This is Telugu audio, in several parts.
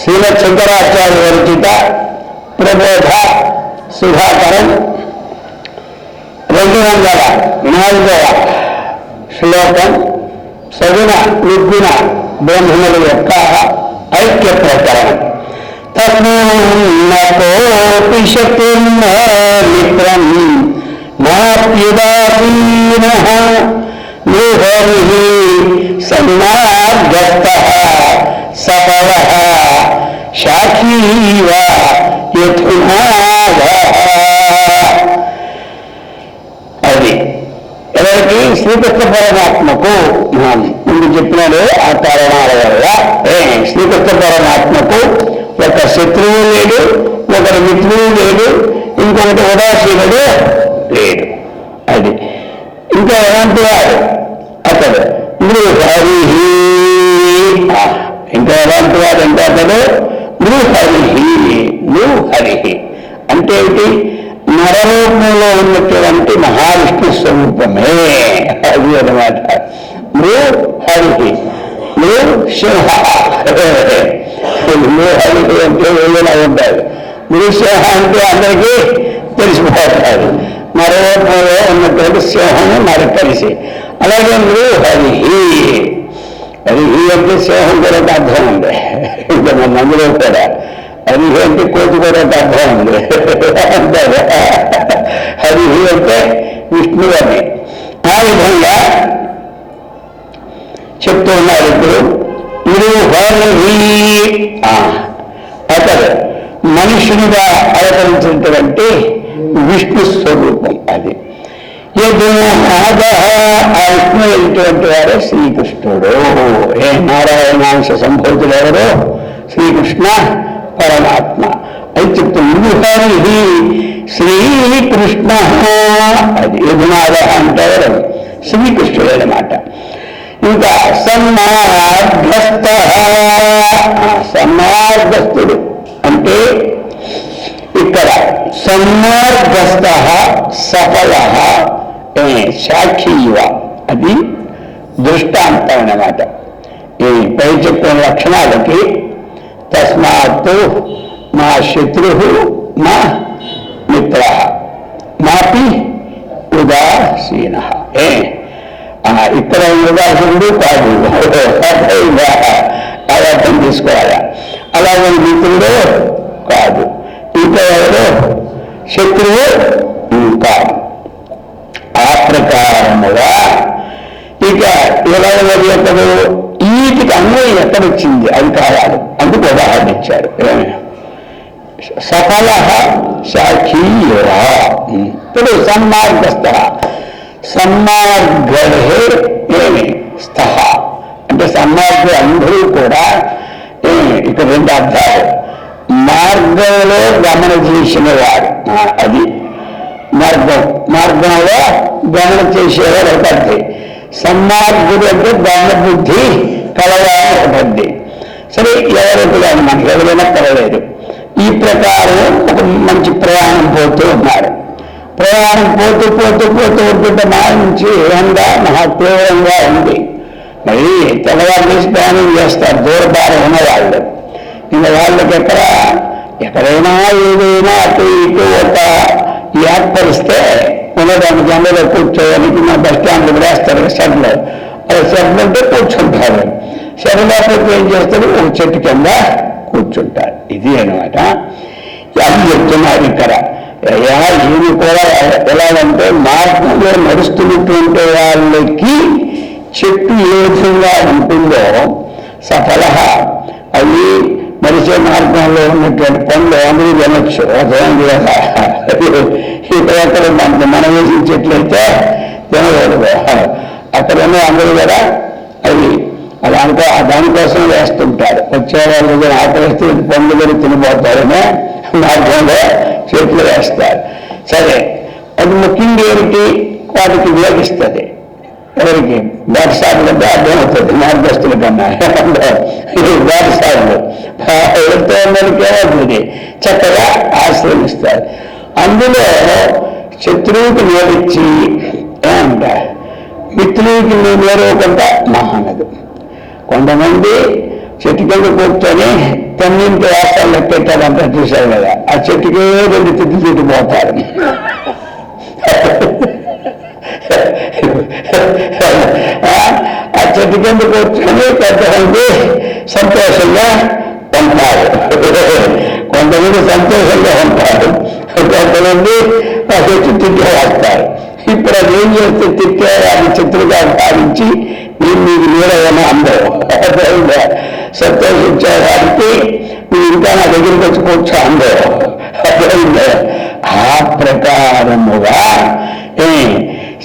శ్రీమద్ శంకరాచార్య విరచిత ప్రబోధ సుధాకరం 204వ శ్లోకం సగుణ నిర్గుణ బ్రహ్మముల యొక్క ఐక్య ప్రకరణం. తస్మోపి శక్తిర్న మిత్రం నాప్యుదాసీనః నిహరిః సన్నార్గస్తః సఫలః శాఖీవ యథునాథః. అది ఎవరికి? శ్రీకృష్ణ పరమాత్మకు. ముందు చెప్పినాడు ఆ కారణాల వల్ల శ్రీకృష్ణ పరమాత్మకు ఒక శత్రువు లేడు, ఒకరి మిత్రువు లేడు, ఇంకొకటి ఉదాసీనుడు లేడు. అది ఇంకా ఎలాంటి వాడు అతడు నృహరి. ఇంకా ఎలాంటి వాడు అంటే అతడు నృహరి. నృహరి అంటే ఏంటి? నరరూపంలో ఉన్నటువంటి మహావిష్ణు స్వరూపమే అది అన్నమాట. నృహరి నృసింహ. నృహరి అంటే ఏదైనా ఉంటాడు. నృసింహ అంటే అందరికీ తెలిసిపోతాడు. నరరూపంలో ఉన్నటువంటి సింహము నరకలిసి. అలాగే నృహరి. హరి అంటే సింహం కూడా ఒక అర్థం ఉంది. ఇంకా మన అందులో కూడా హరి అంటే కోతి కూడా ఒక అర్థం ఉంది. హరి అంటే విష్ణువు అని. ఆ విధంగా చెప్తూ ఉన్నారు. ఇప్పుడు నృహరి అతడు మనుషునిగా అవతరించినటువంటి విష్ణు స్వరూపం. అది యదునాథ. ఆ విష్ణు అయినటువంటి వారే శ్రీకృష్ణుడు. నారాయణాంశ సంభూతుడు ఎవరో? శ్రీకృష్ణ పరమాత్మ. అది చెప్తుంది నృహరి శ్రీకృష్ణ. అది యదునాథ అంటారు శ్రీకృష్ణుడు అన్నమాట. ఇంకా సన్మార్గస్థ. సన్మార్గస్థుడు అంటే ఇక్కడ సన్మార్గస్థ సఫల సాక్షివ. అది దృష్టాంతం అన్నమాట. ఈ పై చెప్పిన లక్షణాలకి తస్మాత్ మా శత్రు మా మిత్ర మాపి ఉదాసీన. ఇక్కడ ఉదాసీనుడు కాదు, అర్థం తీసుకోవాలా. అలాగే మిత్రుడు కాదు, ఇంకా ఎవరు శత్రువు కాదు. ఆ ప్రకారముగా ఇక ఇరవై ఎక్కడు వీటికి అన్వయం ఎక్కడొచ్చింది అది కావాలి. అందుకు ఉదాహరణ ఇచ్చారు. సఫల సాక్షీయురా. ఇప్పుడు సన్మార్గస్థ. సన్మార్గే ఏమి స్థ అంటే సన్మార్గులు అందరూ కూడా ఇక్కడ రెండు అర్థాలు. మార్గంలో గమన చేసిన వాడు అది మార్గం. మార్గంలో గమన చేసేవాడు ఒకటి. సన్మార్గుడు అంటే గమన బుద్ధి కలవాలని ఒకటి. సరే ఎవరైతే మనకి ఎవరైనా కలలేదు. ఈ ప్రకారం ఒక మంచి ప్రయాణం పోతూ ఉన్నారు. ప్రయాణం పోతూ పోతూ పోతూ ఉంటుంటే మా నుంచి ఎండ మహా తీవ్రంగా ఉంది. మళ్ళీ తెల్లవారు చేసి ప్రయాణం చేస్తారు దూరభారం ఉన్నవాళ్ళు. ఇంకా వాళ్ళకి ఎక్కడైనా ఏదైనా అటు ఇటు ఒక ఏర్పరిస్తే ఉన్నదానికి ఎండలో కూర్చోడానికి మా బస్ స్టాండ్కి వేస్తారు షెడ్లో. అది షెడ్ అంటే కూర్చుంటారు. షెడ్ లేకపోతే ఏం చేస్తారు? ఒక చెట్టు కింద కూర్చుంటారు. ఇది అనమాట. అది చెప్తున్నారు ఇక్కడ. ఇది కూడా ఎలాగంటే మార్గంలో నడుస్తున్నటువంటి వాళ్ళకి చెట్టు ఏ విధంగా ఉంటుందో సఫల అవి నడిచే మార్గంలో ఉన్నటువంటి పనులు అందరూ వినొచ్చు. అదేంటి కదా ఇక్కడ మనం వేసిన చెట్లు అయితే తినకూడదు. అక్కడనే అందరూ కూడా అవి దానికోసం వేస్తుంటారు. వచ్చేవాళ్ళ దగ్గర ఆకలిస్తే పండ్లు కూడా తినిపోతారనే మార్గంలో చెట్లు వేస్తారు. సరే, అది ముఖ్యంగా ఏమిటి? వాటికి వేగిస్తుంది. ఎవరికి? బాటసారులు అంటే అర్థమవుతుంది. మార్గస్తుల కన్నా బాటసారులు ఎవరితో ఉన్నరికి ఏమవుతుంది? చక్కగా ఆశ్రమిస్తారు. అందులో శత్రువుకి నేరిచ్చి ఏమంట మిత్రుడికి నేరవకుండా మహానదు. కొంతమంది చెట్టు కింద కూర్చొని తన్నింటి వాసాలు లెక్కెట్టారంతా చూశారు కదా, ఆ చెట్టుకే 2 తిట్లు తిట్టిపోతారు. ఆ చెట్టు కింద కూర్చొని కొంతమంది సంతోషంగా ఉంటారు, కొంతమంది సంతోషంగా ఉంటారు, కొంతమంది ఆ చెట్టు తిట్టి వేస్తారు. ఇప్పుడు అది ఏం చేస్తే తిట్టే అది చిత్రుగా భావించి మీకు నీడైనా అందరూ సంతోషించేవారికి మీరు ఇంకా నా దగ్గరికి వచ్చి కూర్చో అందరూ. ఆ ప్రకారముగా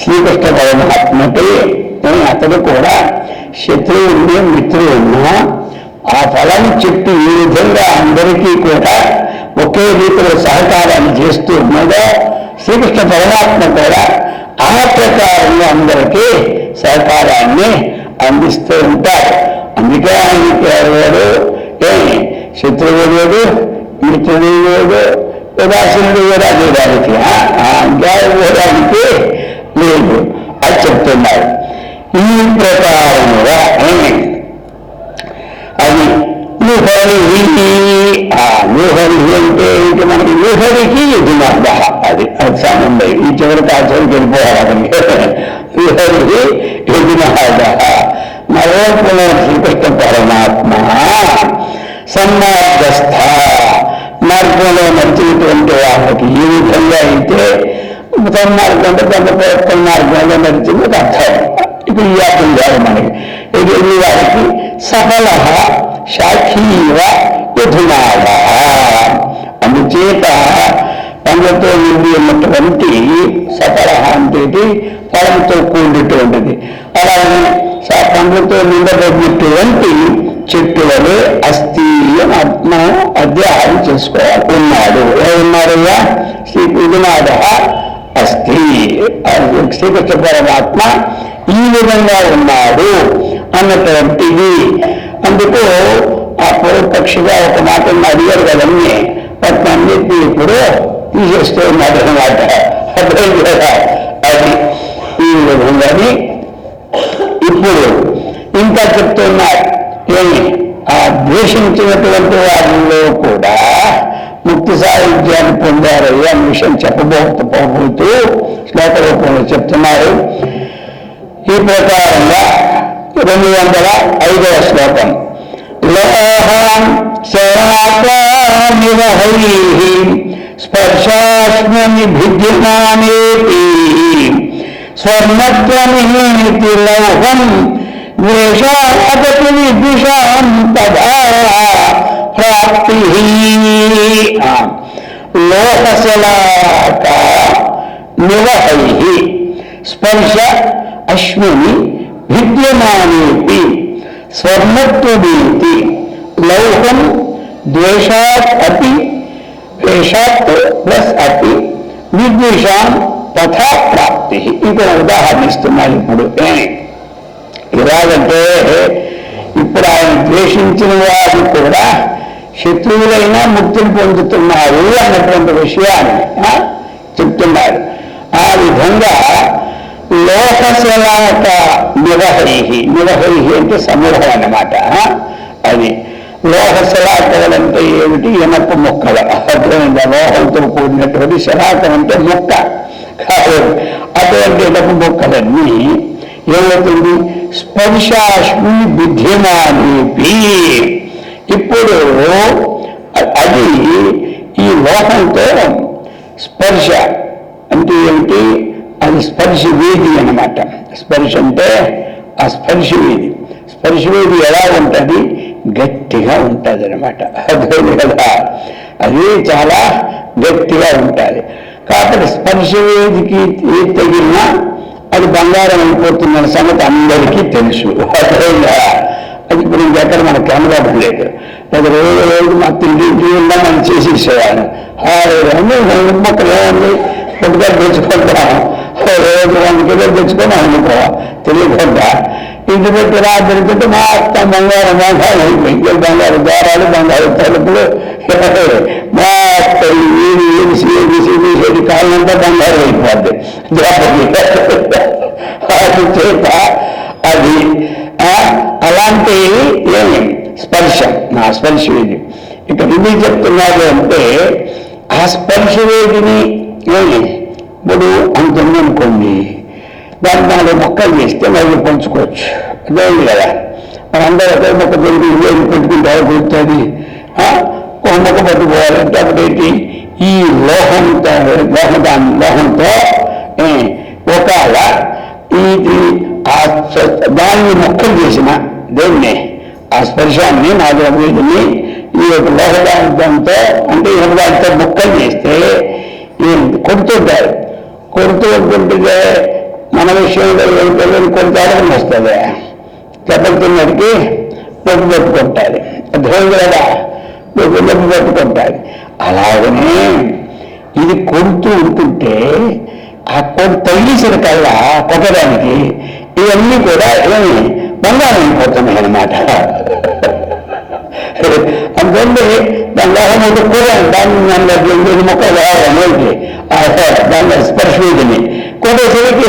శ్రీకృష్ణ పరమాత్మకి అతడు కూడా శత్రువుని మిత్రువున్నా ఆ ఫలం చెప్పి ఈ విధంగా అందరికీ కూడా ఒకే రీతిలో సహకారాన్ని చేస్తూ ఉన్నదో శ్రీకృష్ణ పరమాత్మ కూడా ఆ ప్రకారంగా అందరికీ సహకారాన్ని అందిస్తూ ఉంటారు. అందుకే ఆయనకి ఎవరు శత్రువు లేదు, మిత్రుడు లేదు, ఉదాసీనుడు కూడా చేయడానికి అజ్ఞానికి లేదు అది చెప్తున్నారు. ఈ ప్రకారముగా అది యుహరి అంటే ఇంక మనకి యుహరికి యజునాథ అది సంబంధం. ఈ చివరికి ఆ చివరికి వెళ్ళిపోవాలి అతనికి. యుహరికి యజునాథ మరోపున శ్రీకృష్ణ పరమాత్మ సన్మార్గస్థ మార్గంలో నడిచినటువంటి వాళ్ళకి ఈ విధంగా అయితే సన్మార్గం అంటే కొంత మార్గంలో నడిచింది అర్థం. ఇప్పుడు ఈ అర్థం కాదు మనకి. ఇది వారికి సఫల శాఖీవ యధునాథ. అందుచేత పండ్లతో నిండి ఉన్నటువంటి సఫల అంటే ఫలంతో కూడినటువంటిది. అలాగే పండ్లతో నిండబడినటువంటి చెట్టువలే అస్థి మనం అధ్యాహారం చేసుకోవాలి. ఉన్నాడు ఏమన్నారయ్యా శ్రీ యధునాథ అస్థి. శ్రీకృష్ణ పరమాత్మ ఈ విధంగా ఉన్నాడు అన్నటువంటిది. అందుకు ఆ పూర్వపక్షిగా ఒక మాటను అడిగారు కదన్నీ, వాటిని అన్నింటినీ ఇప్పుడు తీసేస్తూ ఉన్నాడు అన్నమాట. అర్థం కదా అది. ఈ విధంగాని ఇప్పుడు ఇంకా చెప్తున్నారు ఏమి ఆ ద్వేషించినటువంటి వారిలో కూడా ముక్తి సాహిత్యాన్ని పొందారయ్యా అనే విషయం చెప్పబోతూ శ్లోక రూపంలో చెప్తున్నారు. ఈ ప్రకారంగా 205వ శ్లోకం. లోహం శరాకామివహై స్పర్శాస్మని భిద్యమానేతి స్వర్ణత్వమితి లోహం ద్వేషాగతి విద్విషాం తదా ప్రాప్తి. లోహశలాక నివహై స్పర్శ అశ్విని భిద్యమానేపి స్వర్ణత్వమేతి లౌహం ద్వేషాత్ అపి ద్వేషాత్ ప్లస్ అపి విద్వేషాం తథా ప్రాప్తి. ఇంకొక ఉదాహరణ ఇస్తున్నాను. ఇప్పుడు ఎలాగంటే ఇప్పుడు ఆయన ద్వేషించిన వారు కూడా శత్రువులైనా ముక్తిని పొందుతున్నారు అన్నటువంటి విషయాన్ని చెప్తున్నారు. ఆ విధంగా లోహశలాక నివహై అంటే సమూహం అన్నమాట. అది లోహశలాకలు అంటే ఏమిటి? ఇనప మొక్కలు. అర్థమైందా? లోహంతో కూడినటువంటి శలాకం అంటే మొక్క కాదు. అటువంటి ఇనప మొక్కలన్నీ ఏమవుతుంది? స్పర్శాశ్మి విద్యమానేపి. ఇప్పుడు అది ఈ లోహంతో స్పర్శ అంటే ఏమిటి? అది స్పర్శ వేది అన్నమాట. స్పర్శ అంటే ఆ స్పర్శ వేది. స్పర్శ వేది ఎలా ఉంటుంది? గట్టిగా ఉంటుంది అన్నమాట. అదే కదా, అది చాలా గట్టిగా ఉంటుంది. కాబట్టి స్పర్శ వేదికి ఏది తగిలినా అది బంగారం అయిపోతుందన్న సంగతి అందరికీ తెలుసు. అది ఇప్పుడు ఇంకెక్కడ మనకు కనబడలేదు. అది రోజు మా తిండి మనం చేసేసేవాడు. మొక్కలు ఏముంది పుట్టుకొని తెచ్చుకుంటాం. రోజు 100 కిలోలు తెచ్చుకొని అనుకోవా తెలియకుండా ఇంటి పెట్టి రాత్రి పెట్టి మొత్తం బంగారం అయిపోయింది. బంగారు దారాలు, బంగారు తలుపులు, మొత్తం ఏది కాలంతా బంగారం అయిపోద్ది. అది చేత అది అలాంటి ఏమి స్పర్శ స్పర్శవేది. ఇక్కడ ఎందుకు చెప్తున్నారు అంటే ఆ స్పర్శవేదిని ఇప్పుడు అంత ఉందనుకోండి, దాన్ని 4 ముక్కలు చేస్తే నలుగురు పంచుకోవచ్చు. అదేంటి కదా, మనందరూ ఒకే మొక్క పెట్టి ఇవేది పెట్టుకుంటే కూర్చొని ఒక మొక్క పట్టుకోవాలంటే అప్పుడేంటి ఈ లోహంతో ఒకవేళ ఇది దాన్ని మొక్కలు చేసిన దేన్ని ఆ స్పర్శాన్ని 4 అభివృద్ధిని ఈ యొక్క లోహదాంతో అంటే దాంతో ముక్కలు చేస్తే కొడుతుంటారు. కొడుతూ ఉంటుంటే మన విషయంలో పిల్లలు కొంత అడగం వస్తుంది, దెబ్బతిన్నడికి నొప్పి పెట్టుకుంటారు, అర్థం కదా, నొప్పి పెట్టుకుంటారు. అలాగనే ఇది కొడుతూ ఉంటుంటే ఆ తగిలిసిన కల్లా కొట్టడానికి ఇవన్నీ కూడా బంగారం అయిపోతున్నాయి అన్నమాట. అందుకని దాని లోహం కూడా దాన్ని మొక్క అనేది దాని స్పర్శని కొట్టేసరికి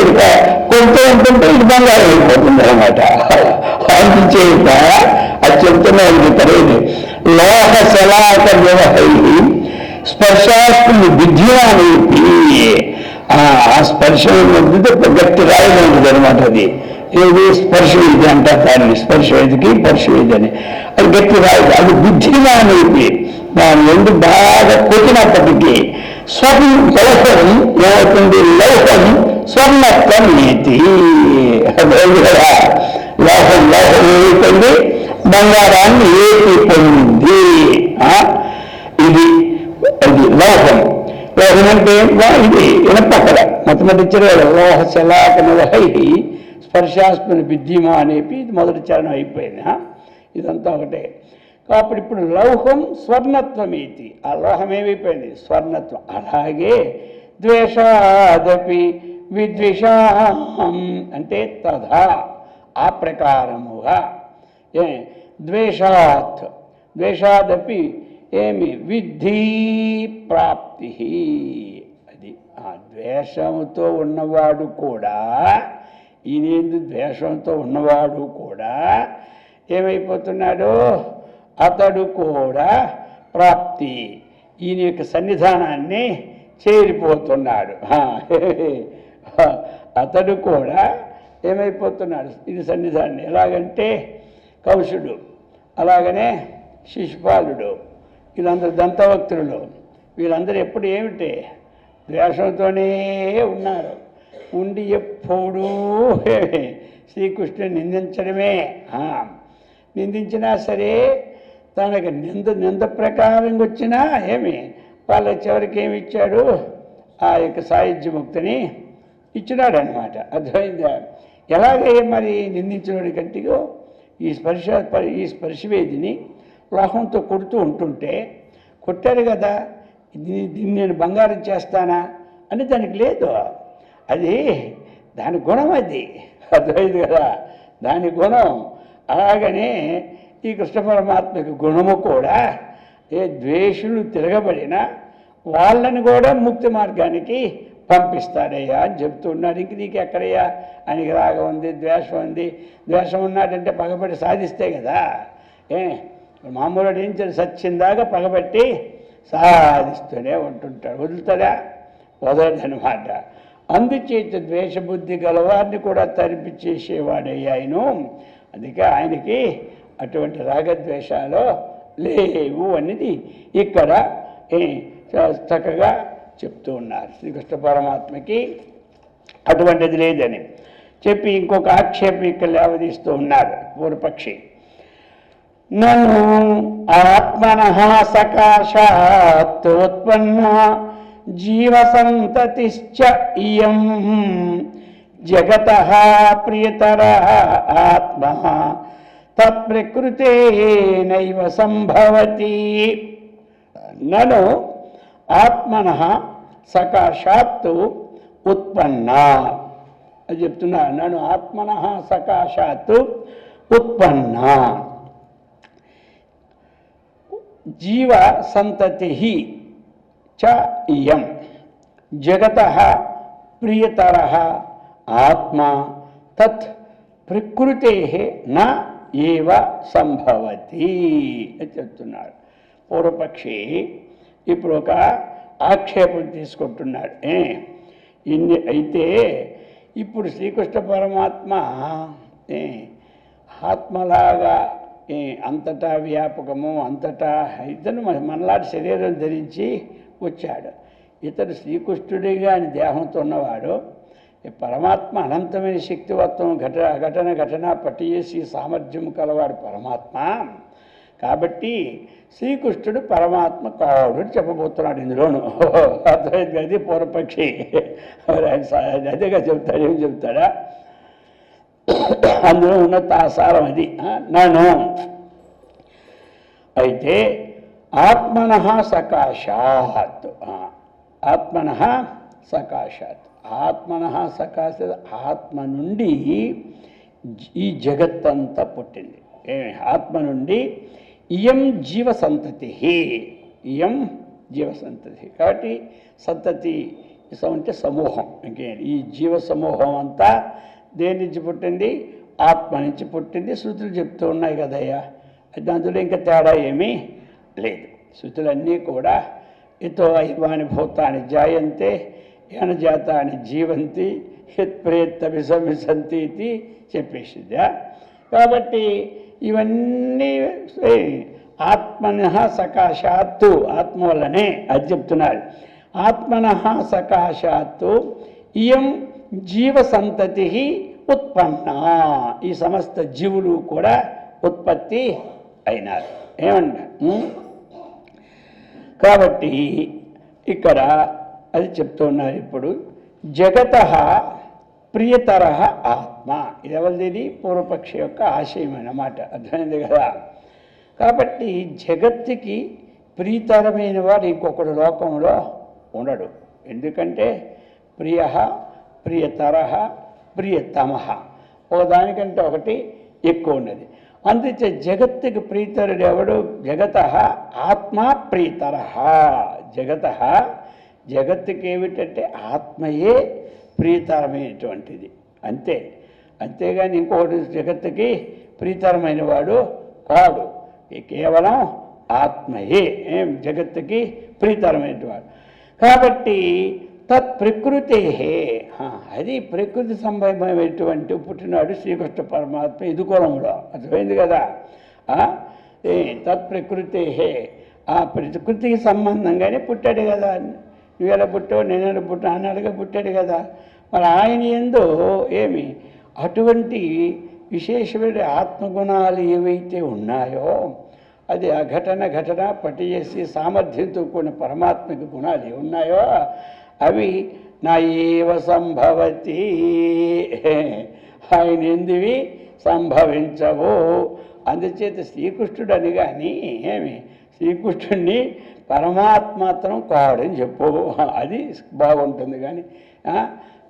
కొడుతూ ఉంటుంటే ఇది బంగారం అయిపోతుంది అనమాట. అందుచేత అది చెప్తున్నా తెలియదు. లోహ శలాక వ్యవహై స్పర్శాస్త్రుని విద్యానికి ఆ స్పర్శ గట్టి రాయడం ఉంటుంది అనమాట. అది ఏది స్పర్శవేది అంటారు దాన్ని, స్పర్శవేదికి పర్శవేది అని. అది గట్టి రాయదు, అది బుద్ధిగా అనేది దాని ఎందు బాగా కొట్టినప్పటికీ లోహం ఏమవుతుంది, లోహం స్వర్ణత్వం నీతి. లోహం ఏమైపోయింది, బంగారాన్ని ఏపీ పొందింది. ఇది లోహం. లోహం అంటే ఇది ఇనపక్కల మొట్టమొదటి చర్యలు లోహ శలాకనవహై స్పర్శాస్మని విద్యమా అనేపి ఇది మొదటి చరణం అయిపోయింది. ఇదంతా ఒకటే. కాబట్టి ఇప్పుడు లౌహం స్వర్ణత్వమేతి, ఆ లోహం ఏమైపోయింది, స్వర్ణత్వం. అలాగే ద్వేషాదపి విద్వేషాం అంటే తథా ఆ ప్రకారముగా ద్వేషాదపి ఏమి విద్ధి ప్రాప్తి. అది ఆ ద్వేషంతో ఉన్నవాడు కూడా, ఈయనేందు ద్వేషంతో ఉన్నవాడు కూడా ఏమైపోతున్నాడు, అతడు కూడా ప్రాప్తి ఈయన యొక్క సన్నిధానాన్ని చేరిపోతున్నాడు. అతడు కూడా ఏమైపోతున్నాడు, ఇది సన్నిధానం. ఎలాగంటే కౌశుడు, అలాగనే శిశుపాలుడు, వీళ్ళందరూ దంతవక్తులు, వీళ్ళందరూ ఎప్పుడు ఏమిటి ద్వేషంతోనే ఉన్నారు. ఉండి ఎప్పుడూ శ్రీకృష్ణుని నిందించడమే. నిందించినా సరే తనకు నింద ప్రకారంగా వచ్చినా వాళ్ళ చివరికి ఏమి ఇచ్చాడు, ఆ యొక్క సాయుధ్యముక్తిని ఇచ్చినాడు అనమాట. అర్థమైందా? ఎలాగే మరి నిందించినోడి కంటిగో ఈ స్పర్శవేదిని లోహంతో కొడుతూ ఉంటుంటే, కొట్టారు కదా దీన్ని నేను బంగారం చేస్తానా అని దానికి లేదు. అది దాని గుణం, అది అర్థమైంది కదా, దాని గుణం. అలాగనే ఈ కృష్ణ పరమాత్మకి గుణము కూడా ద్వేషులు తిరగబడిన వాళ్ళని కూడా ముక్తి మార్గానికి పంపిస్తాడయ్యా అని చెప్తున్నాడు. ఇంక నీకు ఎక్కడయ్యా, ఆయనకి రాగం ఉంది, ద్వేషం ఉంది. ద్వేషం ఉన్నాడంటే పగబట్టి సాధిస్తే కదా. మామూలు ఏం సచ్చిందాగా పగబట్టి సాధిస్తూనే ఉంటుంటాడు. వదులుతుందా? వదలదనమాట. అందుచేత ద్వేషబుద్ధి గలవారిని కూడా తరిపించేసేవాడయ్యా ఆయన. అందుకే ఆయనకి అటువంటి రాగద్వేషాలు లేవు అనేది ఇక్కడ చక్కగా చెప్తూ ఉన్నారు. శ్రీకృష్ణ పరమాత్మకి అటువంటిది లేదని చెప్పి ఇంకొక ఆక్షేపం ఇక్కడ లేవదీస్తూ ఉన్నారు పూర్వపక్షి. నను ఆత్మనః సకాశాత్ ఉత్పన్న జీవసంతతిశ్చ ఇయం జగతః ప్రియతరః ఆత్మ తత్ప్రకృతేనైవ సంభవతి. నను ఆత్మనః సకాశాత్ ఉత్పన్న అది చెప్తున్నా. నను ఆత్మనః సకాశాత్ ఉత్పన్న జీవ సంతతి చ ఇయం జగతః ప్రియతరః ఆత్మ తత్ ప్రకృతేః న ఏవ సంభవతి అని చెప్తున్నాడు పూర్వపక్షి. ఇప్పుడు ఒక ఆక్షేపం తీసుకుంటున్నాడు. అయితే ఇప్పుడు శ్రీకృష్ణ పరమాత్మ ఆత్మలాగా అంతటా వ్యాపకము, అంతటా ఇతను మనలాంటి శరీరం ధరించి వచ్చాడు. ఇతడు శ్రీకృష్ణుడిగా అని దేహంతో ఉన్నవాడు. పరమాత్మ అనంతమైన శక్తివత్వం, ఘటన పట్టి చేసి సామర్థ్యం కలవాడు పరమాత్మ. కాబట్టి శ్రీకృష్ణుడు పరమాత్మ కావుడు అని చెప్పబోతున్నాడు ఇందులోను. అర్థమైంది. అది పూర్వపక్షి. అదేగా చెప్తాడు. ఏం చెప్తాడా? అందులో ఉన్న తాసారం అది. నన్ను అయితే ఆత్మనః సకాశాత్, ఆత్మనః సకాశాత్, ఆత్మనః సకాశాత్, ఆత్మ నుండి ఈ జగత్తంతా పుట్టింది. ఆత్మ నుండి ఇయం జీవసంతతి, ఇయం జీవసంతతి. కాబట్టి సంతతి అంటే సమూహం. ఇంకే ఈ జీవ సమూహం అంతా దేని నుంచి పుట్టింది? ఆత్మ నుంచి పుట్టింది. శృతులు చెప్తూ ఉన్నాయి కదయ్యా. అందులో ఇంకా తేడా ఏమీ లేదు. శృతులన్నీ కూడా ఇతో అయమాని భూతాన్ని జాయంతే యన జాతాన్ని జీవంతి యత్ప్రేత్తభిసంసంతి ఇది చెప్పేసింది. కాబట్టి ఇవన్నీ ఆత్మనః సకాశాత్తు, ఆత్మ వల్లనే అది చెప్తున్నాడు. ఆత్మనః సకాశాత్తు ఇయం జీవసంతతి ఉత్పన్న, ఈ సమస్త జీవులు కూడా ఉత్పత్తి అయినారు. ఏమంట? కాబట్టి ఇక్కడ అది చెప్తున్నారు. ఇప్పుడు జగతః ప్రియతరః ఆత్మ, ఇది ఎవరిది? పూర్వపక్షి యొక్క ఆశయం అన్నమాట. అర్థమైంది కదా? కాబట్టి జగత్తుకి ప్రియతరమైన వాడు ఇంకొకడు లోకంలో ఉండడు. ఎందుకంటే ప్రియ, ప్రియతరః, ప్రియతమః, ఒకదానికంటే ఒకటి ఎక్కువ ఉన్నది. అందుచే జగత్తుకి ప్రీతరుడు ఎవడు? జగతః ఆత్మ ప్రీతరః. జగతః, జగత్తుకి ఏమిటంటే ఆత్మయే ప్రీతరమైనటువంటిది, అంతే. అంతేగాని ఇంకొకటి జగత్తుకి ప్రీతరమైన వాడు కాడు. కేవలం ఆత్మయే జగత్తుకి ప్రీతరమైనవాడు. కాబట్టి తత్ ప్రకృతే, అది ప్రకృతి సంభవమైనటువంటి పుట్టినాడు శ్రీకృష్ణ పరమాత్మ ఇదుకులంలో. అర్థమైంది కదా? తత్ ప్రకృతే, ఆ ప్రకృతికి సంబంధంగానే పుట్టాడు కదా. నువ్వెలా పుట్టావు, నేనెలా పుట్టా అన్నాడుగా పుట్టాడు కదా. మరి ఆయన యందు ఏమి అటువంటి విశేషమైన ఆత్మగుణాలు ఏవైతే ఉన్నాయో, అది ఆ ఘటన పట్టి చేసి సామర్థ్యంతో కూడిన పరమాత్మకి గుణాలు ఏవి ఉన్నాయో అవి నా ఏవ సంభవతి, ఆయన ఎందువి సంభవించవు. అందుచేత శ్రీకృష్ణుడు అని కానీ శ్రీకృష్ణుడిని పరమాత్మాత్రం కాడని చెప్పు, అది బాగుంటుంది. కానీ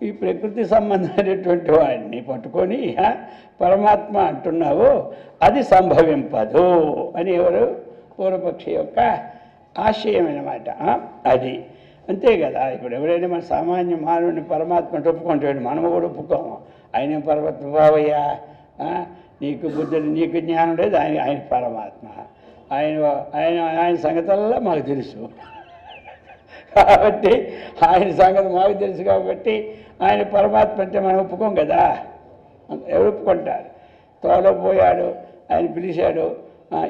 ఈ ప్రకృతి సంబంధమైనటువంటి వాడిని పట్టుకొని పరమాత్మ అంటున్నావు, అది సంభవింపదు అని ఎవరు? పూర్వపక్షి యొక్క ఆశయం అన్నమాట. అది అంతే కదా. ఇప్పుడు ఎవరైనా మన సామాన్య మానవుని పరమాత్మ ఒప్పుకుంటాడు, మనము కూడా ఒప్పుకోము. ఆయన పరమాత్మ బావయ్యా, నీకు బుద్ధుడు, నీకు జ్ఞానం లేదు, ఆయన పరమాత్మ, ఆయన సంగతుల్లో మాకు తెలుసు. కాబట్టి ఆయన సంగతి మాకు తెలుసు కాబట్టి ఆయన పరమాత్మ అంటే మనం ఒప్పుకోం కదా. ఎవరు ఒప్పుకుంటారు? తోలపోయాడు, ఆయన పిలిచాడు,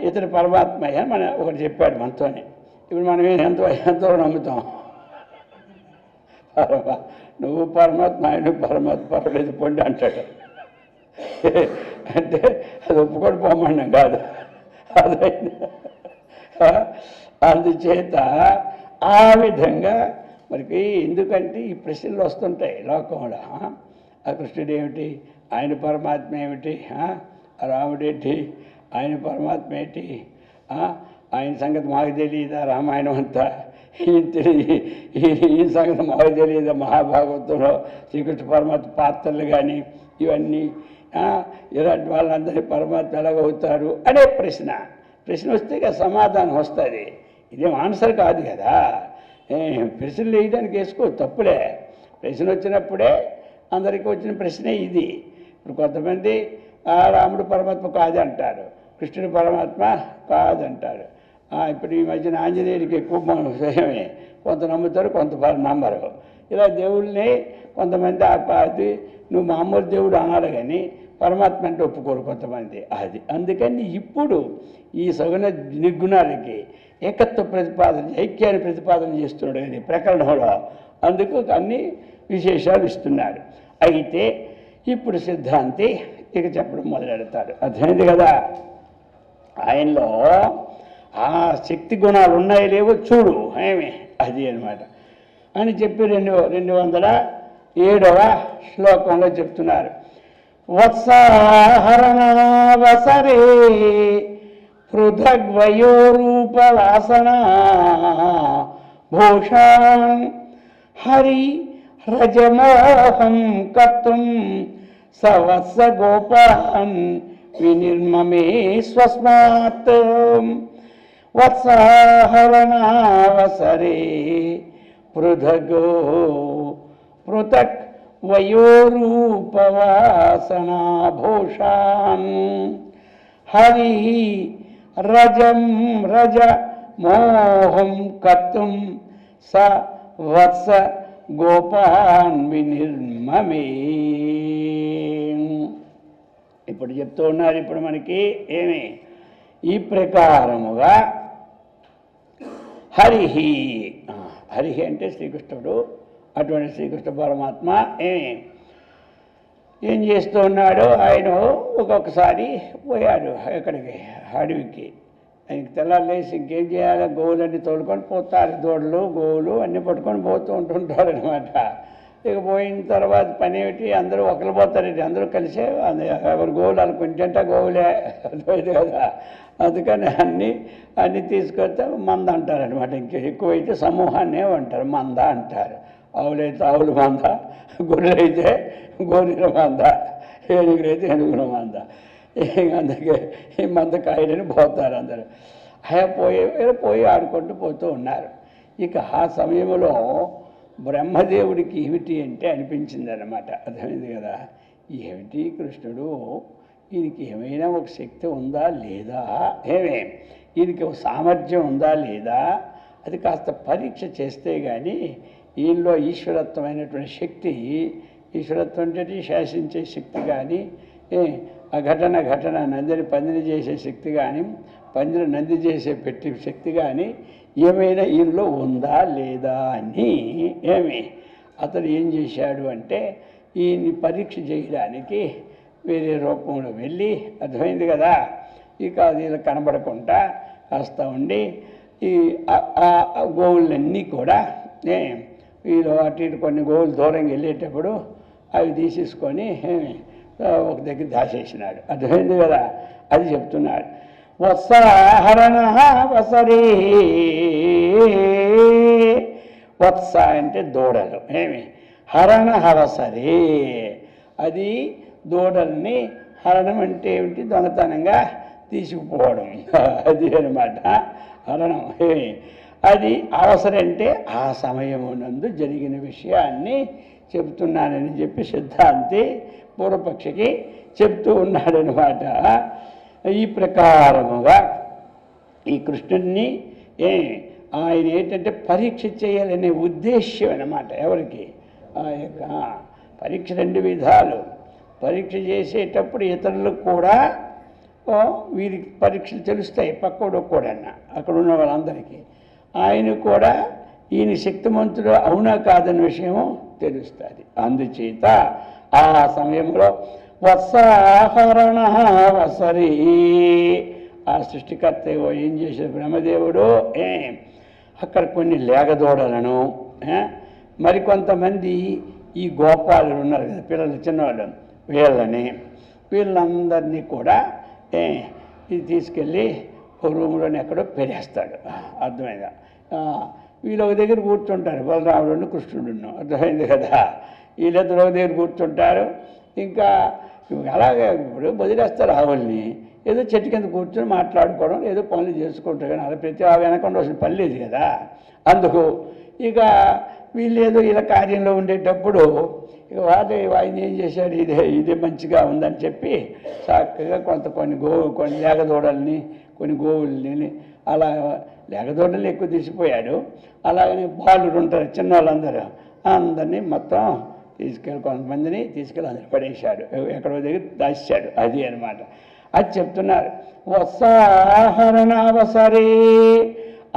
ఇతడు పరమాత్మ అని మన ఒకటి చెప్పాడు మనతోనే. ఇప్పుడు మనం ఎంతో నమ్ముతాం. నువ్వు పరమాత్మ, ఆయన పరమాత్మ, పర్వాలేదు పొండి అంటాడు. అంటే అది ఒప్పుకొని పోమన్నాం కాదు. అందుచేత ఆ విధంగా మనకి ఎందుకంటే ఈ ప్రశ్నలు వస్తుంటాయి లోకంలో. ఆ కృష్ణుడు ఏమిటి, ఆయన పరమాత్మ ఏమిటి, రాముడేంటి, ఆయన పరమాత్మ ఏంటి, ఆయన సంగతి మాకు తెలియదా, రామాయణం అంతా ఈ సంగతి మాకు తెలియదా, మహాభాగవతంలో శ్రీకృష్ణ పరమాత్మ పాత్రలు కానీ ఇవన్నీ ఇలాంటి వాళ్ళందరి పరమాత్మ ఎలాగవుతారు అనే ప్రశ్న వస్తే ఇక సమాధానం వస్తుంది. ఇదేం ఆన్సర్ కాదు కదా. ప్రశ్నలు వేయడానికి వేసుకో, తప్పులే. ప్రశ్న వచ్చినప్పుడే అందరికీ వచ్చిన ప్రశ్నే ఇది. ఇప్పుడు కొంతమంది ఆ రాముడు పరమాత్మ కాదంటారు, కృష్ణుడు పరమాత్మ కాదంటారు. ఇప్పుడు ఈ మధ్యన ఆంజనేయుడికి ఎక్కువ విషయమే, కొంత నమ్ముతారు, కొంత నమ్మరు. ఇలా దేవుళ్ళని కొంతమంది అది నువ్వు మామూలు దేవుడు అనాలి, కానీ పరమాత్మ అంటే ఒప్పుకోరు కొంతమంది. అది అందుకని ఇప్పుడు ఈ సగుణ నిర్గుణాలకి ఏకత్వ ప్రతిపాదన, ఐక్యాన్ని ప్రతిపాదన చేస్తున్నాడు ఇది ప్రకరణంలో. అందుకు అన్ని విశేషాలు ఇస్తున్నారు. అయితే ఇప్పుడు సిద్ధాంతి ఇక చెప్పడం మొదలెడతాడు. అర్థమైంది కదా, ఆయనలో ఆ శక్తి గుణాలు ఉన్నాయో లేవో చూడు ఏమి అది అనమాట అని చెప్పి 207వ శ్లోకంలో చెప్తున్నారు. వత్సాహరణావసరే పృథగ్వయోరూపవాసనా భూషాన్ హరి రజమోహం కర్తుం సవత్స గోపాన్ వినిర్మమే స్వస్మాత్. వత్సాహరణావసరే పృథక్ వయోరూపవాసనా భూషాన్ హరి రజ మోహం కర్తుం స వత్స గోపాన్ వినిర్మమే. ఇప్పుడు చెప్తూ ఉన్నారు. ఇప్పుడు మనకి ఏమి ఈ ప్రకారముగా హరిహి, హరిహి అంటే శ్రీకృష్ణుడు. అటువంటి శ్రీకృష్ణ పరమాత్మ ఏం చేస్తూ ఉన్నాడు, ఆయన ఒక్కొక్కసారి పోయాడు ఎక్కడికి, అడవికి. ఆయనకి తెల్లాలేసి ఇంకేం చేయాలి, గోవులన్నీ తోలుకొని పోతారు, దూడలు గోవులు అన్నీ పట్టుకొని పోతూ ఉంటుంటారు అనమాట. ఇక పోయిన తర్వాత పని ఏమిటి, అందరూ ఒకరు పోతారండి, అందరూ కలిసే ఎవరు గోవులు అనుకుంటుంటే గోవులే అర్థమైంది కదా. అందుకని అన్నీ తీసుకొస్తే మంద అంటారనమాట. ఇంకా ఎక్కువైతే సమూహాన్నే అంటారు, మంద అంటారు. ఆవులైతే ఆవుల మంద, గొర్రెలైతే గొర్రెల మంద, ఏనుగులైతే ఏనుగుల మంద. అందుకే ఈ మంద కాయలని పోతారు అందరూ. పోయి ఆడుకుంటూ పోతూ ఉన్నారు. ఇక ఆ సమయంలో బ్రహ్మదేవుడికి ఏమిటి అంటే అనిపించింది అన్నమాట. అర్థమైంది కదా, ఏమిటి కృష్ణుడు, ఈయనకి ఏమైనా ఒక శక్తి ఉందా లేదా, ఈయనకి ఒక సామర్థ్యం ఉందా లేదా, అది కాస్త పరీక్ష చేస్తే కానీ ఈయనలో ఈశ్వరత్వమైనటువంటి శక్తి, ఈశ్వరత్వం అంటే శాసించే శక్తి కానీ, ఘటన నందిని పందిని చేసే శక్తి కానీ, పందిని నంది చేసే పెట్టి శక్తి కానీ ఏమైనా ఈయనలో ఉందా లేదా అని అతడు ఏం చేశాడు అంటే, ఈయన్ని పరీక్ష చేయడానికి వేరే రూపంలో వెళ్ళి, అర్థమైంది కదా, ఇక అది ఇలా కనబడకుండా కాస్త ఉండి ఈ గోవులన్నీ కూడా వీళ్ళు అటు ఇటు కొన్ని గోవులు దూరంగా వెళ్ళేటప్పుడు అవి తీసేసుకొని ఒక దగ్గర దాచేసినాడు. అర్థమైంది కదా, అది చెప్తున్నాడు. వత్సాహరణ వసరే, వత్స అంటే దూడలు, హరణ హవసరే, అది దూడల్ని, హరణం అంటే ఏమిటి, దొంగతనంగా తీసుకుపోవడం, అది అనమాట హరణం. అది అవసరం అంటే ఆ సమయమునందు జరిగిన విషయాన్ని చెబుతున్నానని చెప్పి సిద్ధాంతి పూర్వపక్షికి చెప్తూ ఉన్నాడనమాట. ఈ ప్రకారముగా ఈ కృష్ణుడిని ఆయన ఏంటంటే పరీక్ష చేయాలనే ఉద్దేశ్యం అన్నమాట. ఎవరికి, ఆ యొక్క పరీక్ష 2 విధాలు. పరీక్ష చేసేటప్పుడు ఇతరులకు కూడా వీరికి పరీక్షలు తెలుస్తాయి, పక్కడు కూడా అక్కడ ఉన్న వాళ్ళందరికీ. ఆయన కూడా ఈయన శక్తిమంతుడు అవునా కాదన్న విషయము తెలుస్తుంది. అందుచేత ఆ సమయంలో వత్సాహరణ వసరి, ఆ సృష్టికర్త ఏం చేశాడు బ్రహ్మదేవుడు, అక్కడ కొన్ని లేగదోడలను, మరికొంతమంది ఈ గోపాలు ఉన్నారు కదా, పిల్లలు చిన్నవాళ్ళు, వీళ్ళందరినీ కూడా ఇది తీసుకెళ్ళి ఒక రూమ్లోనే ఎక్కడో పెరేస్తాడు. అర్థమైందా, వీళ్ళు ఒక దగ్గర కూర్చుంటారు, బలరాముడు కృష్ణుడును. అర్థమైంది కదా, వీళ్ళిద్దరు ఒక దగ్గర కూర్చుంటారు. ఇంకా అలాగే ఇప్పుడు వదిలేస్తారు ఆవుల్ని, ఏదో చెట్టు కింద కూర్చొని మాట్లాడుకోవడం, ఏదో పనులు చేసుకుంటారు. కానీ అలా ప్రతి వెనకుండా అసలు పని లేదు కదా. అందుకు ఇక వీళ్ళు ఏదో ఇలా కార్యంలో ఉండేటప్పుడు ఇక ఆయన ఏం చేశాడు, ఇదే మంచిగా ఉందని చెప్పి చక్కగా కొన్ని లేగదూడల్ని, కొన్ని గోవుల్ని, అలా లేగదూడల్ని ఎక్కువ తీసిపోయాడు. అలాగని బాలుడు ఉంటారు చిన్న వాళ్ళందరూ, అందరినీ మొత్తం తీసుకెళ్ళి కొంతమందిని తీసుకెళ్ళి అందరు పడేశాడు, ఎక్కడో దగ్గర దాచాడు. అది అనమాట. అది చెప్తున్నారు. వత్సాహరణావసరే,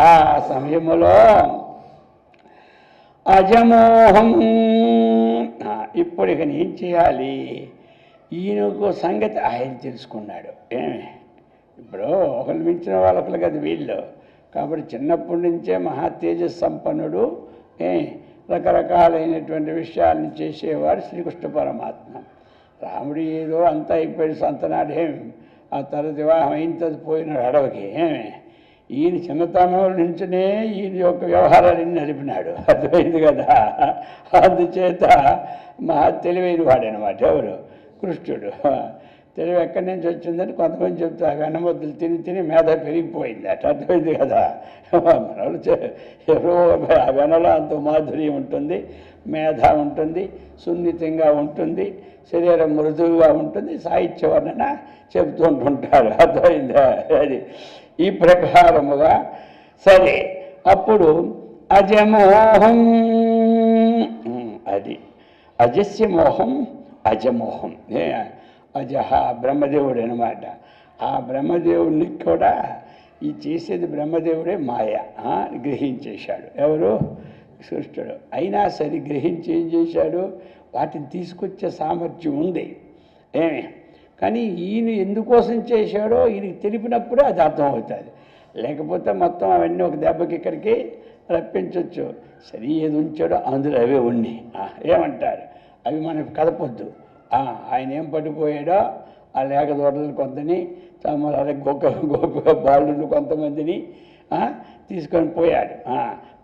ఆ సమయములో అజమోహం. ఇప్పుడు ఇక ఏం చేయాలి, ఈయనకు సంగతి ఆయన తెలుసుకున్నాడు. ఇప్పుడు ఒకరు మించిన వాళ్ళొకరు కదా వీళ్ళు. కాబట్టి చిన్నప్పటి నుంచే మహా తేజస్ సంపన్నుడు, రకరకాలైనటువంటి విషయాలను చేసేవాడు శ్రీకృష్ణ పరమాత్మ. రాముడు ఏదో అంతా అయిపోయి సంతనాడేమి, ఆ తర్వాత వివాహం అయిన తర్వాత పోయినాడు అడవికి. ఈయన చిన్నతనం నుంచినే ఈయన యొక్క వ్యవహారాలన్నీ నడిపినాడు. అర్థమైంది కదా. అందుచేత మహా తెలివైన వాడనమాట ఎవరు, కృష్ణుడు. తెలివి ఎక్కడి నుంచి వచ్చిందని కొంతమంది చెప్తారు, వెన్నముద్దలు తిని తిని మేధ పెరిగిపోయింది అట. అర్థమైంది కదా. ఎవరో ఆ వెనలో అంత మాధుర్యం ఉంటుంది, మేధ ఉంటుంది, సున్నితంగా ఉంటుంది, శరీరం మృదువుగా ఉంటుంది, సాహిత్య వర్ణన చెబుతుంటుంటారు. అర్థమైందా. అది ఈ ప్రకారముగా సరే. అప్పుడు అజమోహం, అది అజస్య మోహం అజమోహం. అజహ బ్రహ్మదేవుడు అనమాట. ఆ బ్రహ్మదేవుడిని కూడా ఈ చేసేది బ్రహ్మదేవుడే మాయ గ్రహించేశాడు. ఎవరు, కృష్ణుడు. అయినా సరే గ్రహించి ఏం చేశాడు, వాటిని తీసుకొచ్చే సామర్థ్యం ఉంది. కానీ ఈయన ఎందుకోసం చేశాడో ఈయనకి తెలిపినప్పుడే అది అర్థమవుతుంది. లేకపోతే మొత్తం అవన్నీ ఒక దెబ్బకి ఇక్కడికి రప్పించవచ్చు. సరే ఏది ఉంచాడో అందులో అవే ఉన్నాయి. ఏమంటారు, అవి మనకు కదపొద్దు. ఆయన ఏం పడిపోయాడో ఆ లేగదోడలు కొంతని, అలాగే గోప బాలుని కొంతమందిని తీసుకొని పోయాడు.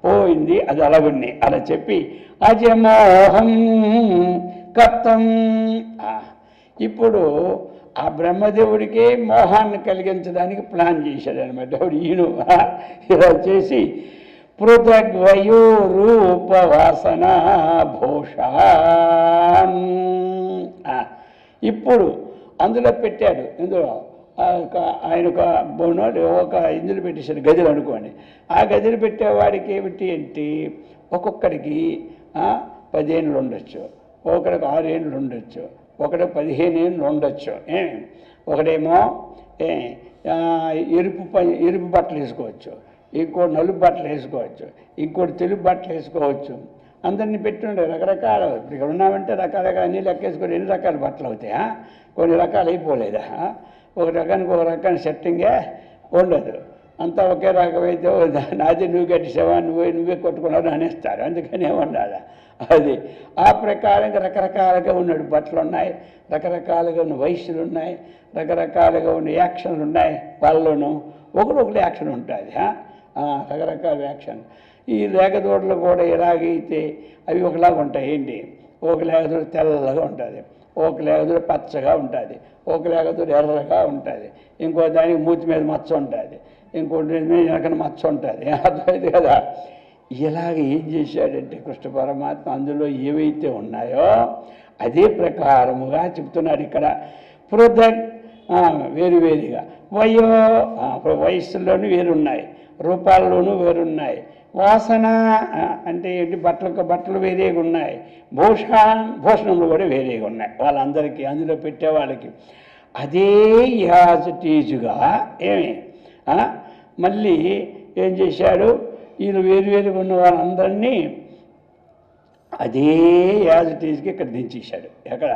పోయింది అది అలాగున్నాయి. అలా చెప్పి అజమోహం కర్తం. ఇప్పుడు ఆ బ్రహ్మదేవుడికే మోహాన్ని కలిగించడానికి ప్లాన్ చేశాడు అనమాట. ఈయన ఇలా చేసి పృథగ్వయో రూపవాసన భూషాన్. ఇప్పుడు అందులో పెట్టాడు. ఇందులో ఆయన ఒక బోనోడు ఒక ఇందులో పెట్టేశాడు, గదిలో అనుకోండి. ఆ గదిలో పెట్టేవాడికి ఏమిటి అంటే ఒక్కొక్కడికి 10 ఏళ్ళు ఉండొచ్చు, ఒకడికి 6 ఏళ్ళు ఉండొచ్చు, ఒకటి 15 ఏళ్ళు ఉండొచ్చు. ఒకడేమో ఎరుపు బట్టలు వేసుకోవచ్చు, ఇంకోటి నలుపు బట్టలు వేసుకోవచ్చు, ఇంకోటి తెలుపు బట్టలు వేసుకోవచ్చు. అందరినీ పెట్టుండే రకరకాల. ఇక్కడ ఉన్నామంటే రకరకాల అన్నీ లెక్కేసుకొని ఎన్ని రకాల బట్టలు అవుతాయా, కొన్ని రకాలు అయిపోలేదా. ఒక రకానికి ఒక రకాన్ని సెట్టింగే ఉండదు. అంతా ఒకే రకమైతే నాది నువ్వు కట్టేసావా, నువ్వే కొట్టుకున్నావు అనేస్తారు. అందుకనే ఉండాలి. అది ఆ ప్రకారంగా రకరకాలుగా ఉన్నాడు బట్టలు ఉన్నాయి, రకరకాలుగా ఉన్న వయస్సులు ఉన్నాయి, రకరకాలుగా ఉన్న యాక్షన్లు ఉన్నాయి. వాళ్ళలోనూ ఒకటి యాక్షన్ ఉంటుంది, రకరకాల యాక్షన్. ఈ లేగదోడలు కూడా ఎలాగైతే అవి ఒకలాగా ఉంటాయి. ఏంటి, ఒక లేగదోడ తెల్లగా ఉంటుంది, ఒక లేగదోడ పచ్చగా ఉంటుంది, ఒక లేగదోడ ఎర్రగా ఉంటుంది, ఇంకో దానికి మూతి మీద మచ్చ ఉంటుంది, ఇంకోటి వెనకన మచ్చ ఉంటుంది. అర్థమైంది కదా. ఇలాగ ఏం చేశాడంటే కృష్ణ పరమాత్మ అందులో ఏవైతే ఉన్నాయో అదే ప్రకారముగా చెప్తున్నాడు ఇక్కడ. పృథక్ వేరువేరుగా, వయస్సులోనూ వేరున్నాయి, రూపాల్లోనూ వేరున్నాయి, వాసన అంటే ఏంటి, బట్టలు వేరేగా ఉన్నాయి, భూషణములు కూడా వేరేగా ఉన్నాయి వాళ్ళందరికీ, అందులో పెట్టే వాళ్ళకి. అదే యాజ్ టీజుగా మళ్ళీ ఏం చేశాడు, ఈయన వేరువేరుగా ఉన్న వాళ్ళందరినీ అదే యాజ్ టీజ్కి ఇక్కడ దించేశాడు. ఎక్కడ,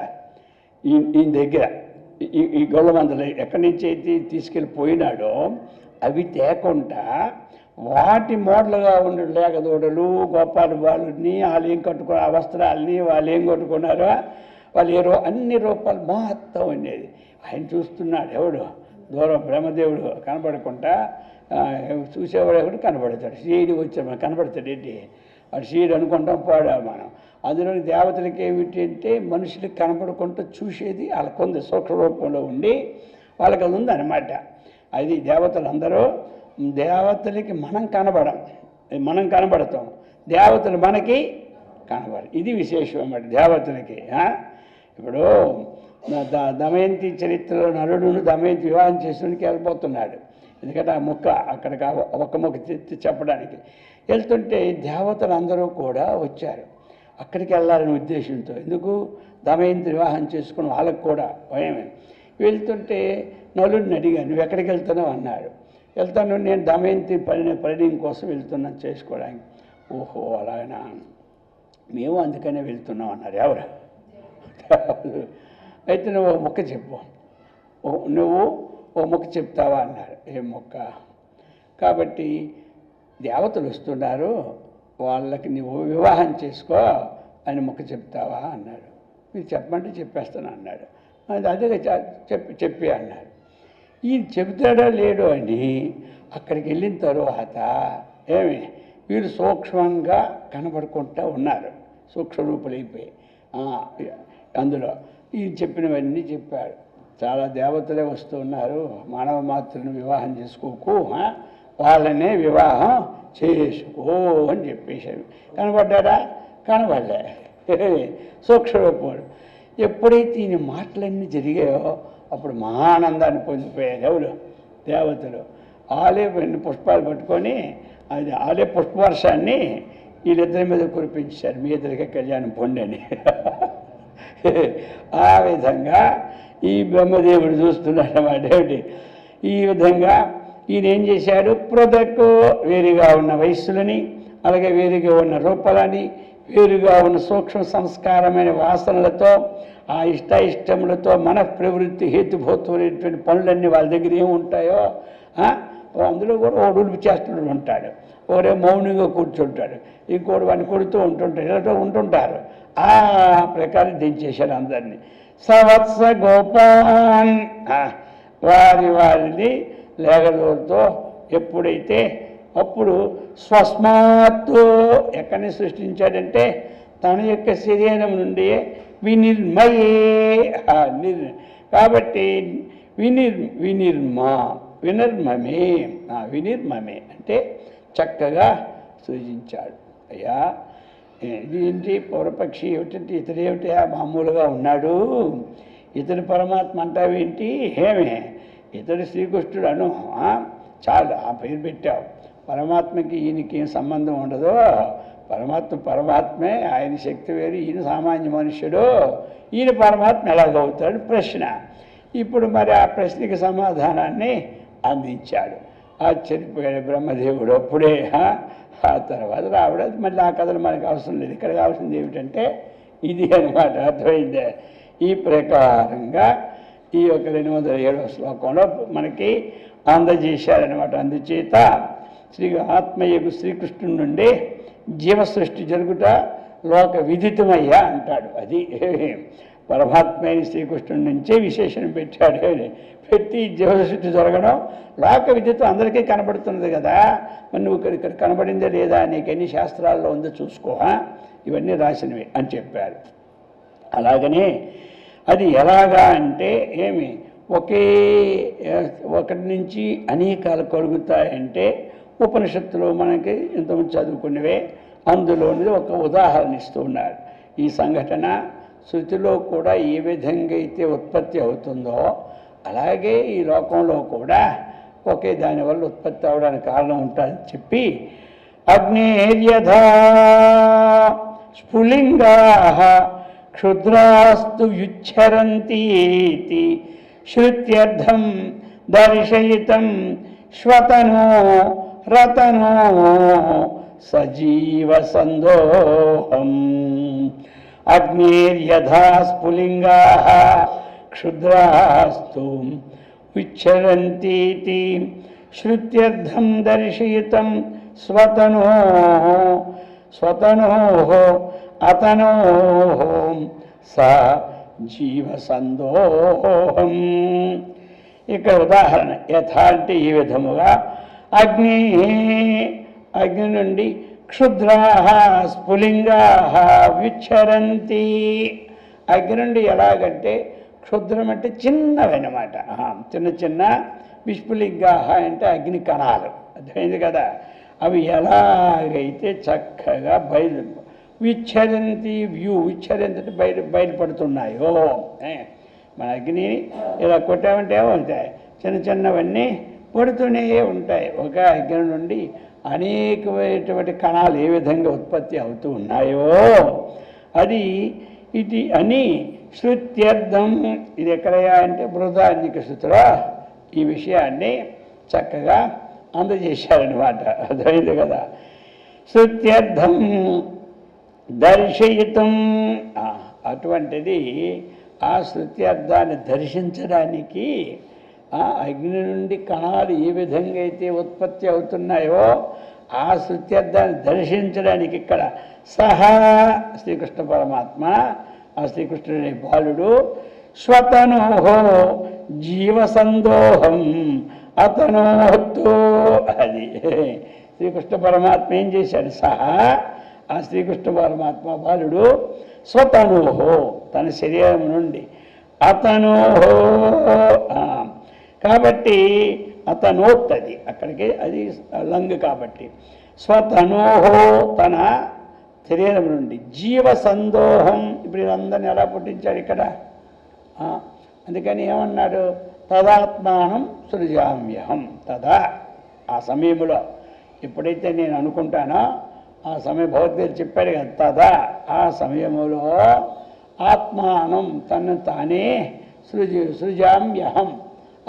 ఈయన దగ్గర ఈ గొల్ల మందలు ఎక్కడి నుంచి అయితే తీసుకెళ్ళిపోయినాడో అవి తేకుండా వాటి మోడలుగా ఉన్న లేగదోడలు గోపాల బాలుని వాళ్ళు ఏం కట్టుకున్న ఆ వస్త్రాలని వాళ్ళు ఏం కట్టుకున్నారో వాళ్ళు అన్ని రూపాయలు మొత్తం ఉండేది. ఆయన చూస్తున్నాడు. ఎవడు, దూరం బ్రహ్మదేవుడు కనపడకుండా చూసేవాడు ఎవడు కనపడతాడు. శ్రీయుడు వచ్చాడు కనపడతాడు. ఏంటి వాడు శ్రీయుడు అనుకుంటాం పోడా మనం. అందులోని దేవతలకి ఏమిటి అంటే మనుషులకి కనపడకుండా చూసేది వాళ్ళ కొంత సూక్ష్మ రూపంలో ఉండి వాళ్ళకి అది ఉందన్నమాట. అది దేవతలందరూ, దేవతలకి మనం కనబడతాం, దేవతలు మనకి కనబడరు. ఇది విశేషం అన్నమాట దేవతలకి. ఇప్పుడు దమయంతి చరిత్రలో నలుడును దమయంతి వివాహం చేసుకునికి వెళ్ళిపోతున్నాడు. ఎందుకంటే ఆ ముక్క అక్కడికి ఒక ముక్క చెప్పడానికి వెళ్తుంటే దేవతలు అందరూ కూడా వచ్చారు అక్కడికి వెళ్ళాలనే ఉద్దేశంతో. ఎందుకు? దమయంతి వివాహం చేసుకుని వాళ్ళకు కూడా భయమే. వెళ్తుంటే నలుడిని అడిగాను, నువ్వు ఎక్కడికి వెళ్తున్నావు అన్నాడు. వెళ్తాను, నేను దమయంతి పరిణయం కోసం వెళ్తున్నాను చేసుకోవడానికి. ఓహో అలాగనా, మేము అందుకనే వెళ్తున్నాం అన్నారు. ఎవరు? అయితే నువ్వు ఓ మొక్క చెప్పు, నువ్వు ఓ మొక్క చెప్తావా అన్నారు. ఏం మొక్క? కాబట్టి దేవతలు వస్తున్నారు, వాళ్ళకి నువ్వు వివాహం చేసుకో అని మొక్క చెప్తావా అన్నాడు. మీరు చెప్పమంటే చెప్పేస్తాను అన్నాడు. అదే చెప్పి అన్నాడు. ఈయన చెబుతాడో లేడో అని అక్కడికి వెళ్ళిన తరువాత వీళ్ళు సూక్ష్మంగా కనబడుకుంటూ ఉన్నారు, సూక్ష్మరూపులైపోయి. అందులో ఈయన చెప్పినవన్నీ చెప్పాడు. చాలా దేవతలే వస్తూ ఉన్నారు, మానవ మాతృని వివాహం చేసుకోకు, వాళ్ళనే వివాహం చేసుకో అని చెప్పేశాడు. కనబడ్డాడా? కనబడలే. సూక్ష్మరూపుడు. ఎప్పుడైతే ఈయన మాటలన్నీ జరిగాయో అప్పుడు మహానందాన్ని పొందిపోయారు ఎవరు? దేవతలు. ఆలే పుష్పాలు పట్టుకొని అది ఆలే పుష్పవర్షాన్ని వీళ్ళిద్దరి మీద కురిపించారు, మీ ఇద్దరికే కళ్యాణం పొందని. ఆ విధంగా ఈ బ్రహ్మదేవుడు చూస్తున్నాడు అన్నమాట. ఏమిటి ఈ విధంగా ఈయన ఏం చేశాడు? పృథక్ వేరుగా ఉన్న వయస్సులని, అలాగే వేరుగా ఉన్న రూపాలని, వేరుగా ఉన్న సూక్ష్మ సంస్కారమైన వాసనలతో, ఆ ఇష్టములతో మన ప్రవృత్తి హేతుభూతమైనటువంటి పనులన్నీ వాళ్ళ దగ్గర ఏముంటాయో అందులో కూడా ఓడు చేస్తుడు ఉంటాడు, ఒకరే మౌనంగా కూర్చుంటాడు, ఇంకోటి వాడిని కొడుతూ ఉంటుంటాడు, ఇలా ఉంటుంటారు. ఆ ప్రకారం దించేశారు అందరినీ. సవత్స గోపాన్ వారిని లేగదోలతో ఎప్పుడైతే అప్పుడు స్వస్మాత్తు ఎక్కడిని సృష్టించాడంటే తన యొక్క శరీరం నుండి వినిర్మయే. కాబట్టి వినిర్మమే అంటే చక్కగా సృజించాడు. అయ్యా ఇది ఏంటి పూర్వపక్షి ఏమిటంటే ఇతడేమిటి మామూలుగా ఉన్నాడు, ఇతడు పరమాత్మ అంటావేంటి? ఇతడు శ్రీకృష్ణుడు అను చాలు, ఆ పేరు పెట్టావు. పరమాత్మకి ఈయనకి ఏం సంబంధం ఉండదు, పరమాత్మే, ఆయన శక్తి వేరు, ఈయన సామాన్య మనుష్యుడు, ఈయన పరమాత్మ ఎలాగవుతాడు ప్రశ్న. ఇప్పుడు మరి ఆ ప్రశ్నకి సమాధానాన్ని అందించాడు. ఆశ్చర్యపోయాడు బ్రహ్మదేవుడు. అప్పుడే ఆ తర్వాత రావడం మళ్ళీ ఆ కథలు మనకు అవసరం లేదు. ఇక్కడ కావాల్సింది ఏమిటంటే ఇది అనమాట. అర్థమైందే? ఈ ప్రకారంగా ఈ యొక్క 207వ శ్లోకంలో మనకి అందజేశారనమాట. అందుచేత ఆత్మయ్యకు శ్రీకృష్ణుడి నుండి జీవ సృష్టి జరుగుట లోక విదితమయ్యా అంటాడు. అది పరమాత్మైన శ్రీకృష్ణుడి నుంచే విశేషణం పెట్టాడు. పెట్టి జీవ సృష్టి జరగడం లోక విదితం అందరికీ కనబడుతున్నది కదా, మరి నువ్వు ఇక్కడ కనబడిందే లేదా, నీకు ఎన్ని శాస్త్రాల్లో ఉందో చూసుకో, ఇవన్నీ రాసినవి అని చెప్పారు. అలాగనే అది ఎలాగా అంటే ఒకటి నుంచి అనేకాలు కలుగుతాయంటే ఉపనిషత్తులో మనకి ఇంతకుముందు చదువుకునేవే, అందులోనిది ఒక ఉదాహరణ ఇస్తూ ఉన్నారు. ఈ సంఘటన శృతిలో కూడా ఏ విధంగా అయితే ఉత్పత్తి అవుతుందో అలాగే ఈ లోకంలో కూడా ఒకే దానివల్ల ఉత్పత్తి అవడానికి కారణం ఉంటుందని చెప్పి, అగ్నేర్యథా స్ఫులింగా క్షుద్రాస్తు యుచ్చరంతీతి శ్రుత్యర్థం దర్శయితం శ్వతనో రతనో సజీవ సందోహం. అగ్నేర్యథా స్ఫులింగా క్షుద్రాస్తు ఉచ్చరంతీతి శ్రుత్యర్థం దర్శయితం స్వతనో అతనో స జీవ సందోహం. ఇక్కడ ఉదాహరణ యథా అంటే ఈ విధముగా అగ్ని నుండి క్షుద్రా స్ఫులింగా విచ్చరంతి. అగ్ని నుండి ఎలాగంటే క్షుద్రం అంటే చిన్నవన్నమాట. చిన్న చిన్న విష్పులింగాహ అంటే అగ్ని కణాలు, అర్థమైంది కదా. అవి ఎలాగైతే చక్కగా విచ్ఛరంతి విచ్ఛరంతి బయలుపడుతున్నాయో, మన అగ్ని ఇలా కొట్టామంటే ఏమవుతాయి, చిన్న చిన్నవన్నీ పడుతూనే ఉంటాయి. ఒక అగ్ని నుండి అనేకమైనటువంటి కణాలు ఏ విధంగా ఉత్పత్తి అవుతూ ఉన్నాయో అది ఇది అని శృత్యర్థం. ఇది ఎక్కడయా అంటే బృహదారణ్యక శృతిలో ఈ విషయాన్ని చక్కగా అందజేశారనమాట, అర్థమైంది కదా. శృత్యర్థం దర్శయితం, అటువంటిది ఆ శృత్యర్థాన్ని దర్శించడానికి ఆ అగ్ని నుండి కణాలు ఏ విధంగా అయితే ఉత్పత్తి అవుతున్నాయో ఆ శృత్యర్థాన్ని దర్శించడానికి ఇక్కడ సహా శ్రీకృష్ణ పరమాత్మ, ఆ శ్రీకృష్ణుడి బాలుడు స్వతనోహో జీవసందోహం అతనోహత్తో, అది శ్రీకృష్ణ పరమాత్మ ఏం చేశాడు, సహా ఆ శ్రీకృష్ణ పరమాత్మ బాలుడు స్వతనోహో తన శరీరం నుండి, అతనోహో కాబట్టి అతనోత్తది అక్కడికి, అది లంగ్ కాబట్టి స్వతనోహో తన శరీరం నుండి, జీవ సందోహం. ఇప్పుడు వీళ్ళందరినీ ఎలా పుట్టించాడు ఇక్కడ, అందుకని ఏమన్నాడు, తదాత్మానం సృజామ్యహం. తదా ఆ సమయంలో ఎప్పుడైతే నేను అనుకుంటానో ఆ సమయం భగవద్గీత చెప్పాడు కదా, తదా ఆ సమయంలో ఆత్మానం తను తానే సృజామ్యహం,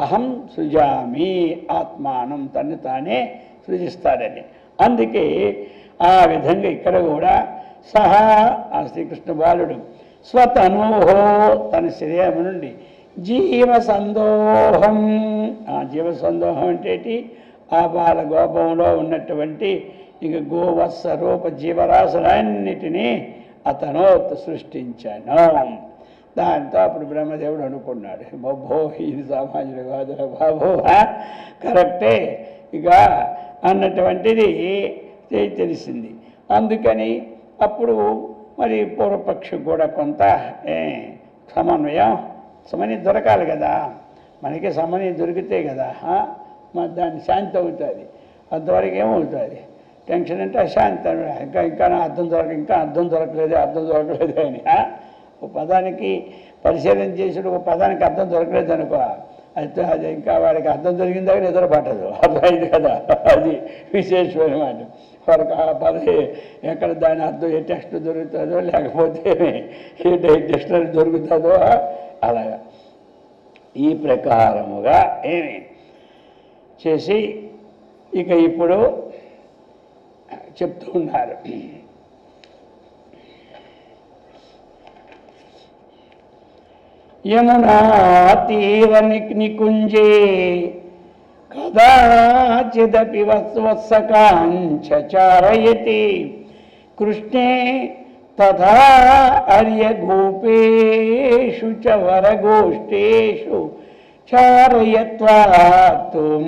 అహం సృజామి, ఆత్మానం తను తానే సృజిస్తాడని. అందుకే ఆ విధంగా ఇక్కడ కూడా సహా ఆ శ్రీకృష్ణ బాలుడు స్వతనోహో తన శరీరం నుండి జీవ సందోహం. ఆ జీవ సందోహం అంటే ఆ బాల గోపంలో ఉన్నటువంటి ఇక గోవత్స రూప జీవరాశులన్నిటినీ అతను సృష్టించాను. దాంతో అప్పుడు బ్రహ్మదేవుడు అనుకున్నాడు, బాబో ఇది సామాన్యుడు కాదు బాబో, కరెక్టే ఇక అన్నటువంటిది తెలిసింది. అందుకని అప్పుడు మరి పూర్వపక్షి కూడా కొంత సమన్వయం దొరకాలి కదా, మనకి సమన్వయం దొరికితే కదా మరి దాన్ని శాంతి అవుతుంది. అంతవరకు ఏమవుతుంది టెన్షన్ అంటే అశాంతి, ఇంకా అర్థం దొరకలేదు అని. ఒక పదానికి పరిశీలన చేసి ఒక పదానికి అర్థం దొరకలేదు అనుకో, అది ఇంకా వాడికి అర్థం దొరికిందాక నిద్ర పట్టదు, అర్థమైంది కదా. అది విశేషమైన మాట. వారికి ఆ పదం ఎక్కడ దాని అర్థం ఏ టెక్స్ట్ దొరుకుతుందో లేకపోతే ఏ డిక్షనరీ దొరుకుతుందో అలాగా ఈ ప్రకారముగా ఏమి చేసి ఇక ఇప్పుడు చెప్తూ ఉన్నారు. యమునా తీర నికుంజే కదాచిదపి వత్సకాంచచారయతి కృష్ణే తథా అర్యగోపేషు చ వరగోష్ఠేషు చారయత్వాత్తుం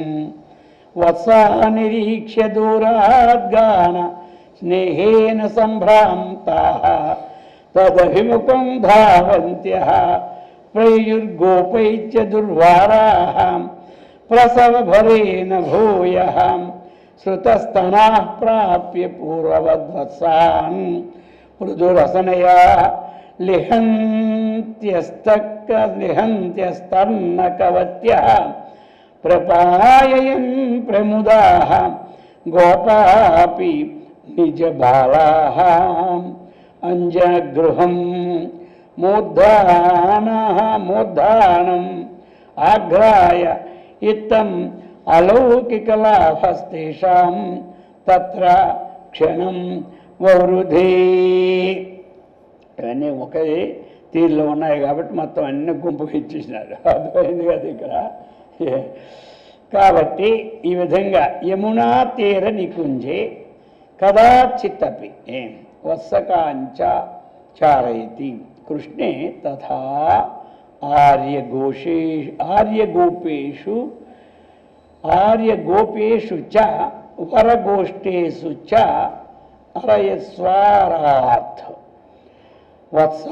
వత్సా నిరీక్ష్య దూరాద్గాన స్నేహేన సంభ్రాంతాః తదభిముఖం ధావంత్యః ప్రయుర్గోపైశ్చ దుర్వారాః ప్రసవభరేణ భూయః శ్రుతస్తనాః ప్రాప్య పూర్వవద్వత్సాన్ మృదురసనయా లిహంత్యస్తన్నకవత్యః ప్రపాయయన్ ప్రముదాః గోపాపి నిజబాలాః అంజగృహం మూర్ధానం ఆఘ్రాయ ఇత్తం అలౌకికలాభస్తేషాం తత్ర క్షణం వవృధే. ఇవన్నీ ఒకే తీరులో ఉన్నాయి కాబట్టి మొత్తం అన్ని గుంపుకి ఇచ్చేసినారు, అర్థమైంది కదా ఇక్కడ. కాబట్టి ఈ విధంగా యమునా తీర నికుంజే కదాచిత్తపి వత్సకాంచ చారయతి కృష్ణే తథా ఆర్యగోపేషు చ వరగోష్ఠేషు చ అరయస్వారాత్ వత్స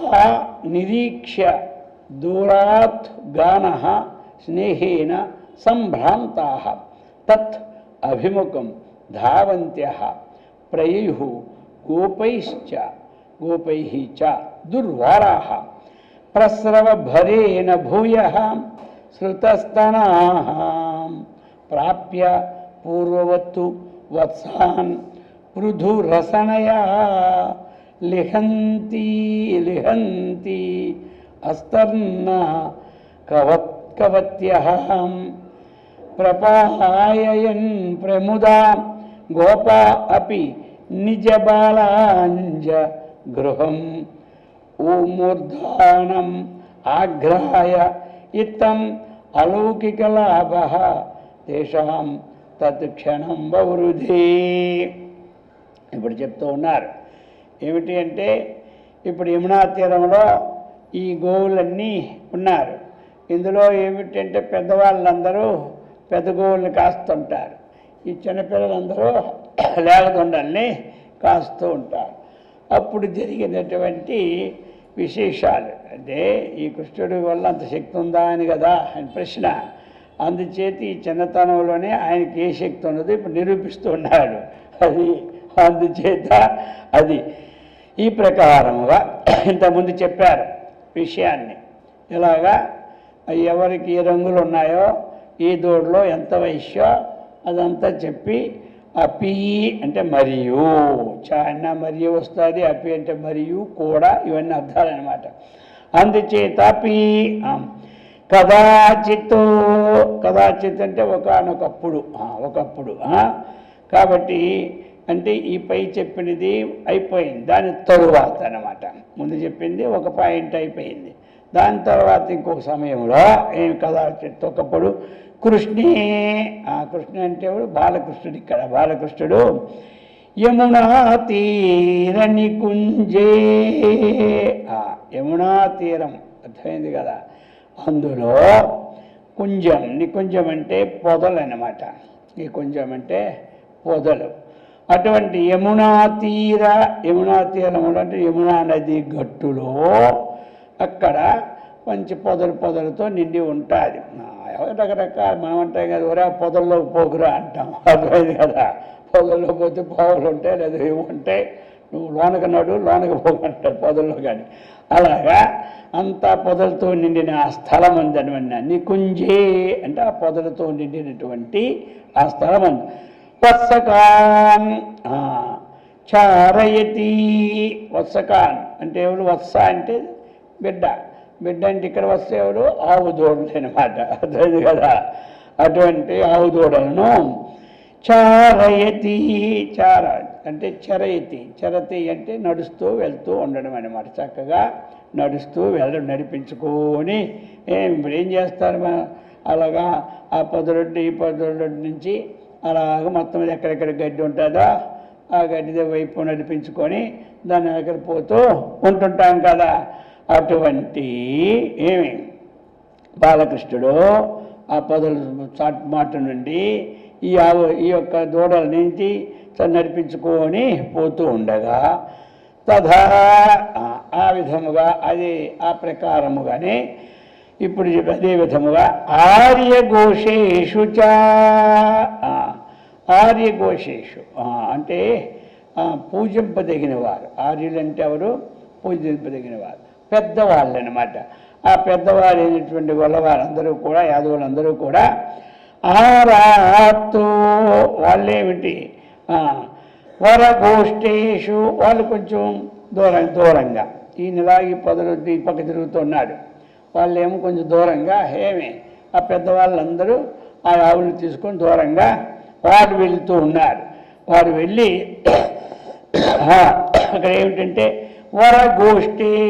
నిరీక్ష్య దూరాత్ గానః స్నేహేన సంభ్రాంతాః తత్ అభిముఖం ధావంత్యః ప్రయుః గోపైః చ దుర్వారాః ప్రస్రవభరేణ భూయః శ్రుతస్తనాః ప్రాప్య పూర్వవత్తు వత్సాన్ పృథురసనయా లిహంతి అస్తర్ణ కవత్యః ప్రపాయయన్ ప్రముదా గోపా అపి నిజబాలాంజ గృహం ఊమూర్ధానం ఆగ్రహాయ ఇత్తం అలౌకికలాభః తేషాం తత్క్షణం వవృధే. ఇప్పుడు చెప్తూ ఉన్నారు ఏమిటి అంటే, ఇప్పుడు యమునా తీరంలో ఈ గోవులన్నీ ఉన్నారు. ఇందులో ఏమిటంటే పెద్దవాళ్ళందరూ పెద్ద గోవుల్ని కాస్తుంటారు, ఈ చిన్నపిల్లలందరూ లేగదొండల్ని కాస్తూ ఉంటారు. అప్పుడు జరిగినటువంటి విశేషాలు అంటే, ఈ కృష్ణుడి వల్ల అంత శక్తి ఉందా అని కదా అని ప్రశ్న. అందుచేత ఈ చిన్నతనంలోనే ఆయనకి ఏ శక్తి ఉన్నదో ఇప్పుడు నిరూపిస్తున్నాడు. అది అందుచేత అది ఈ ప్రకారముగా ఇంతకుముందు చెప్పారు విషయాన్ని. ఇలాగా ఎవరికి ఏ రంగులు ఉన్నాయో, ఈ దూడలో ఎంత వయస్సో అదంతా చెప్పి, అపి అంటే మరియు, చాన్న మరియు వస్తుంది, అపి అంటే మరియు కూడా, ఇవన్నీ అర్థాలన్నమాట. అందుచేత అపి కదాచిత్ అంటే ఒకనొకప్పుడు, కాబట్టి అంటే ఈ పై చెప్పినది అయిపోయింది, దాని తరువాత అన్నమాట. ముందు చెప్పింది ఒక పాయింట్ అయిపోయింది, దాని తర్వాత ఇంకొక సమయంలో ఏమి కదాచిత్ ఒకప్పుడు కృష్ణే, కృష్ణ అంటే బాలకృష్ణుడు. ఇక్కడ బాలకృష్ణుడు యమునా తీర నికుంజే, యమునా తీరం అర్థమైంది కదా, అందులో కుంజం, నికుంజం అంటే పొదలు అన్నమాట. నికుంజం అంటే పొదలు. అటువంటి యమునా తీరములు అంటే యమునా నది గట్టులో అక్కడ మంచి పొదలతో నిండి ఉంటుంది. రకరకాల మనం అంటాం కదా, ఒరే పొదల్లోకి పోకురా అంటాం, అర్థమైంది కదా. పొదల్లో పోతే పావులు ఉంటాయి, లేదా ఏమి ఉంటాయి, నువ్వు లోనక పోకంటాడు పొదల్లో. కానీ అలాగా అంతా పొదలతో నిండిన ఆ స్థలం ఉందనమాట. నికుంజే అంటే ఆ పొదలతో నిండినటువంటి ఆ స్థలం ఉంది. వత్సకాన్ చారయతి, వత్సకాన్ అంటే ఎవరు, వత్స అంటే బిడ్డ అంటే ఇక్కడ వత్స ఎవరు, ఆవు దూడలు అనమాట, అర్థమైంది కదా. అటువంటి ఆవు దూడలను చారయతి, అంటే చరతి అంటే నడుస్తూ వెళ్తూ ఉండడం అనమాట. చక్కగా నడుస్తూ నడిపించుకొని ఇప్పుడు ఏం చేస్తారు, అలాగా ఆ పొదరొడ్డు ఈ పొదరొడ్డు నుంచి అలాగ మొత్తం ఎక్కడెక్కడ గడ్డి ఉంటుందో ఆ గడ్డి వైపు నడిపించుకొని దాన్ని దగ్గర పోతూ ఉంటుంటాం కదా. అటువంటి ఏమి బాలకృష్ణుడు ఆ పొదల మాట నుండి ఈ యొక్క దూడల నుంచి నడిపించుకొని పోతూ ఉండగా, తథా ఆ విధముగా అది ఆ ప్రకారముగానే ఇప్పుడు అదే విధముగా ఆర్యఘోషేషు అంటే పూజింపదగిన వారు. ఆర్యులు అంటే ఎవరు, పూజింపదగిన వారు, పెద్దవాళ్ళు అన్నమాట. ఆ పెద్దవారు అయినటువంటి గొల్లవారందరూ కూడా, యాదవులందరూ కూడా ఆరాతో వాళ్ళేమిటి, వరగోష్ఠేషు వాళ్ళు కొంచెం దూరంగా, ఈయనలా ఈ పొదలు ఈ పక్క తిరుగుతున్నాడు, వాళ్ళేమో కొంచెం దూరంగా ఆ పెద్దవాళ్ళందరూ ఆ ఆవులు తీసుకొని దూరంగా వారు వెళుతూ ఉన్నారు. వారు వెళ్ళి అక్కడ ఏమిటంటే వరగోష్టం.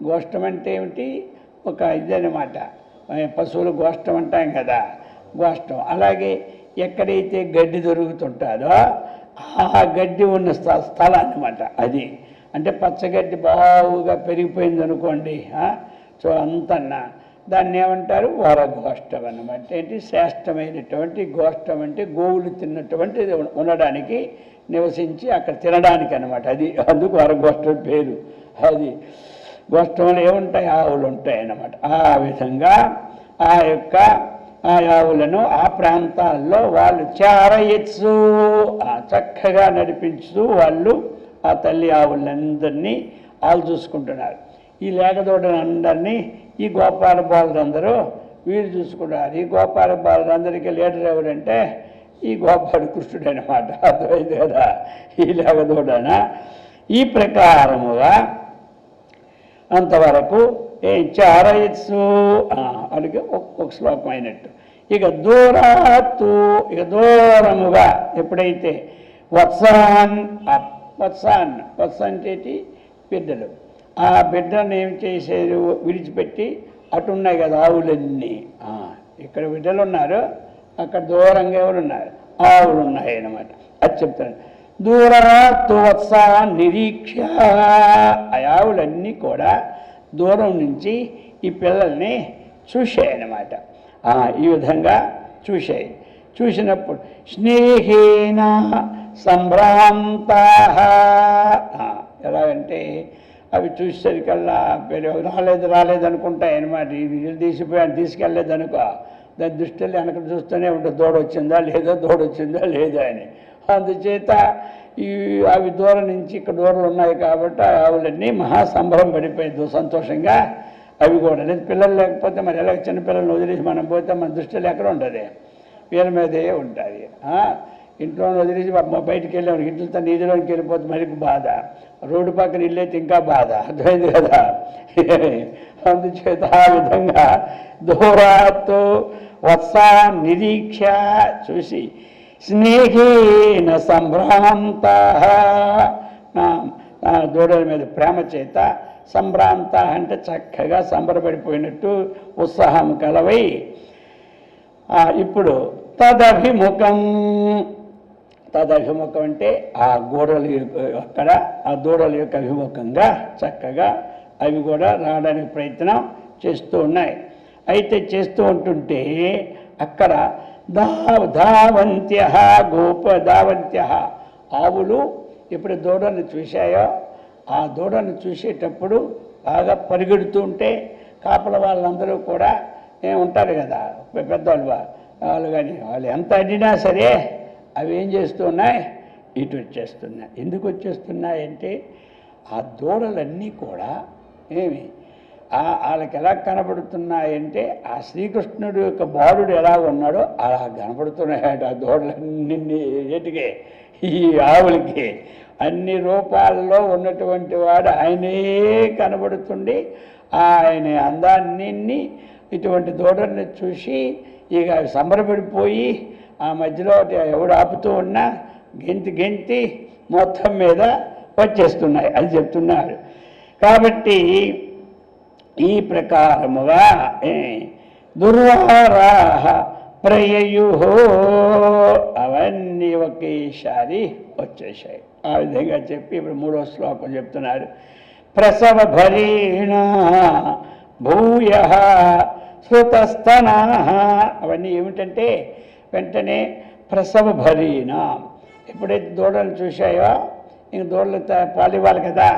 గోష్టం అంటే ఏమిటి, ఒక ఇదన్నమాట, పశువుల గోష్టం అంటాం కదా, గోష్టం. అలాగే ఎక్కడైతే గడ్డి దొరుకుతుంటుందో ఆ గడ్డి ఉన్న స్థలం అన్నమాట. అది అంటే పచ్చగడ్డి బాగా పెరిగిపోయింది అనుకోండి, సో అంతన్నా దాన్ని ఏమంటారు, వరగోష్టం అన్నమాట. ఏంటి, శ్రేష్టమైనటువంటి గోష్టం అంటే గోవులు తిన్నటువంటిది ఉండడానికి, నివసించి అక్కడ తినడానికి అన్నమాట. అది అందుకు వరగోష్టం పేరు. అది గోష్టంలో ఏముంటాయి, ఆవులు ఉంటాయి అన్నమాట. ఆ విధంగా ఆ యొక్క ఆ ఆవులను ఆ ప్రాంతాల్లో వాళ్ళు చారయచ్చు, చక్కగా నడిపించుతూ వాళ్ళు ఆ తల్లి ఆవులందరినీ వాళ్ళు చూసుకుంటున్నారు. ఈ లేకదోడలందరినీ ఈ గోపాల బాలురందరూ వీరు చూసుకుంటున్నారు. ఈ గోపాల బాలురందరికీ లీడర్ ఎవరంటే ఈ గోపాల కృష్ణుడు అనమాట. అర్థమైంది కదా, ఈ లేకదోడన. ఈ ప్రకారముగా అంతవరకు చారయత్సు అడిగి ఒక్కొక్క శ్లోకం అయినట్టు. ఇక దూరాత్తు, ఇక దూరముగా ఎప్పుడైతే వత్సాన్ అంటే బిడ్డలు, ఆ బిడ్డను ఏం చేసేది విడిచిపెట్టి అటున్నాయి కదా ఆవులన్నీ. ఇక్కడ బిడ్డలు ఉన్నారు, అక్కడ దూరంగా ఎవరు ఉన్నారు, ఆవులు ఉన్నాయి అన్నమాట. అది చెప్తాను. దూరాత్తు వత్సా నిరీక్ష, ఆ ఆవులన్నీ కూడా దూరం నుంచి ఈ పిల్లల్ని చూసాయన్నమాట. ఈ విధంగా చూసాయి. చూసినప్పుడు స్నేహేన సంభ్రాంతా, ఎలాగంటే అవి చూసేసరికల్లా రాలేదు అనుకుంటాయి అన్నమాట. ఇది తీసిపోయాను తీసుకెళ్ళలేదు అనుకో, దాని దృష్టిలో వెనక చూస్తూనే ఉంటుంది, దూడొచ్చిందా లేదా అని. అందుచేత అవి దూరం నుంచి ఇక్కడ దూరంలో ఉన్నాయి కాబట్టి ఆ ఆవులన్నీ మహాసంబరం పడిపోయింది సంతోషంగా. అవి కూడా లేదు, పిల్లలు లేకపోతే మరి ఎలా చిన్నపిల్లల్ని వదిలేసి మనం పోతే మన దృష్టిలో ఎక్కడ ఉంటుంది, వీళ్ళ మీదే ఉంటుంది. ఇంట్లో వదిలేసి బయటికి వెళ్ళాము, ఇంట్లో నీటిలోకి వెళ్ళిపోతే మరి బాధ, రోడ్డు పక్కన ఇల్లు అయితే ఇంకా బాధ. అర్థమైంది కదా. అందుచేత ఆ విధంగా దూరాత్తు వత్సా నిరీక్ష చూసి స్నేహేన సంభ్రాంత, దూడల మీద ప్రేమ చేత, సంభ్రాంత అంటే చక్కగా సంబరపడిపోయినట్టు ఉత్సాహం కలవై ఇప్పుడు తదభిముఖం అంటే ఆ గోడల అక్కడ ఆ దూడల యొక్క అభిముఖంగా చక్కగా అవి కూడా రావడానికి ప్రయత్నం చేస్తూ ఉన్నాయి. అయితే చేస్తూ ఉంటుంటే అక్కడ ధావంత్య ఆవులు ఎప్పుడు దూడను చూశాయో ఆ దూడను చూసేటప్పుడు బాగా పరిగెడుతూ ఉంటే కాపల వాళ్ళందరూ కూడా ఉంటారు కదా పెద్దవాళ్ళు, వాళ్ళు కానీ వాళ్ళు ఎంత అడినా సరే అవి ఏం చేస్తున్నాయి, ఇటు వచ్చేస్తున్నాయి. ఎందుకు వచ్చేస్తున్నాయంటే ఆ దూడలన్నీ కూడా వాళ్ళకి ఎలా కనబడుతున్నాయంటే ఆ శ్రీకృష్ణుడు యొక్క బాలుడు ఎలా ఉన్నాడో అలా కనబడుతున్నాయట ఆ దూడలన్నీ. ఏటికే ఈ ఆవులకి అన్ని రూపాల్లో ఉన్నటువంటి వాడు ఆయనే కనబడుతుండి ఆయన అందాన్ని ఇటువంటి దూడల్ని చూసి ఇక సంబరపడిపోయి ఆ మధ్యలో ఎవడు ఆపుతూ ఉన్నా గెంతి మొత్తం మీద వచ్చేస్తున్నాయి అని చెప్తున్నారు. కాబట్టి ఈ ప్రకారముగా దుర్వారాహ ప్రయయు అవన్నీ ఒకేసారి వచ్చేసాయి. ఆ విధంగా చెప్పి ఇప్పుడు 3వ శ్లోకం చెప్తున్నారు. ప్రసవ భరీణ భూయ శృతస్తనా, అవన్నీ ఏమిటంటే వెంటనే ప్రసవ భరీణ, ఎప్పుడైతే దూడలు చూశాయో ఇంక దూడలు పాలు ఇవ్వాలి కదా,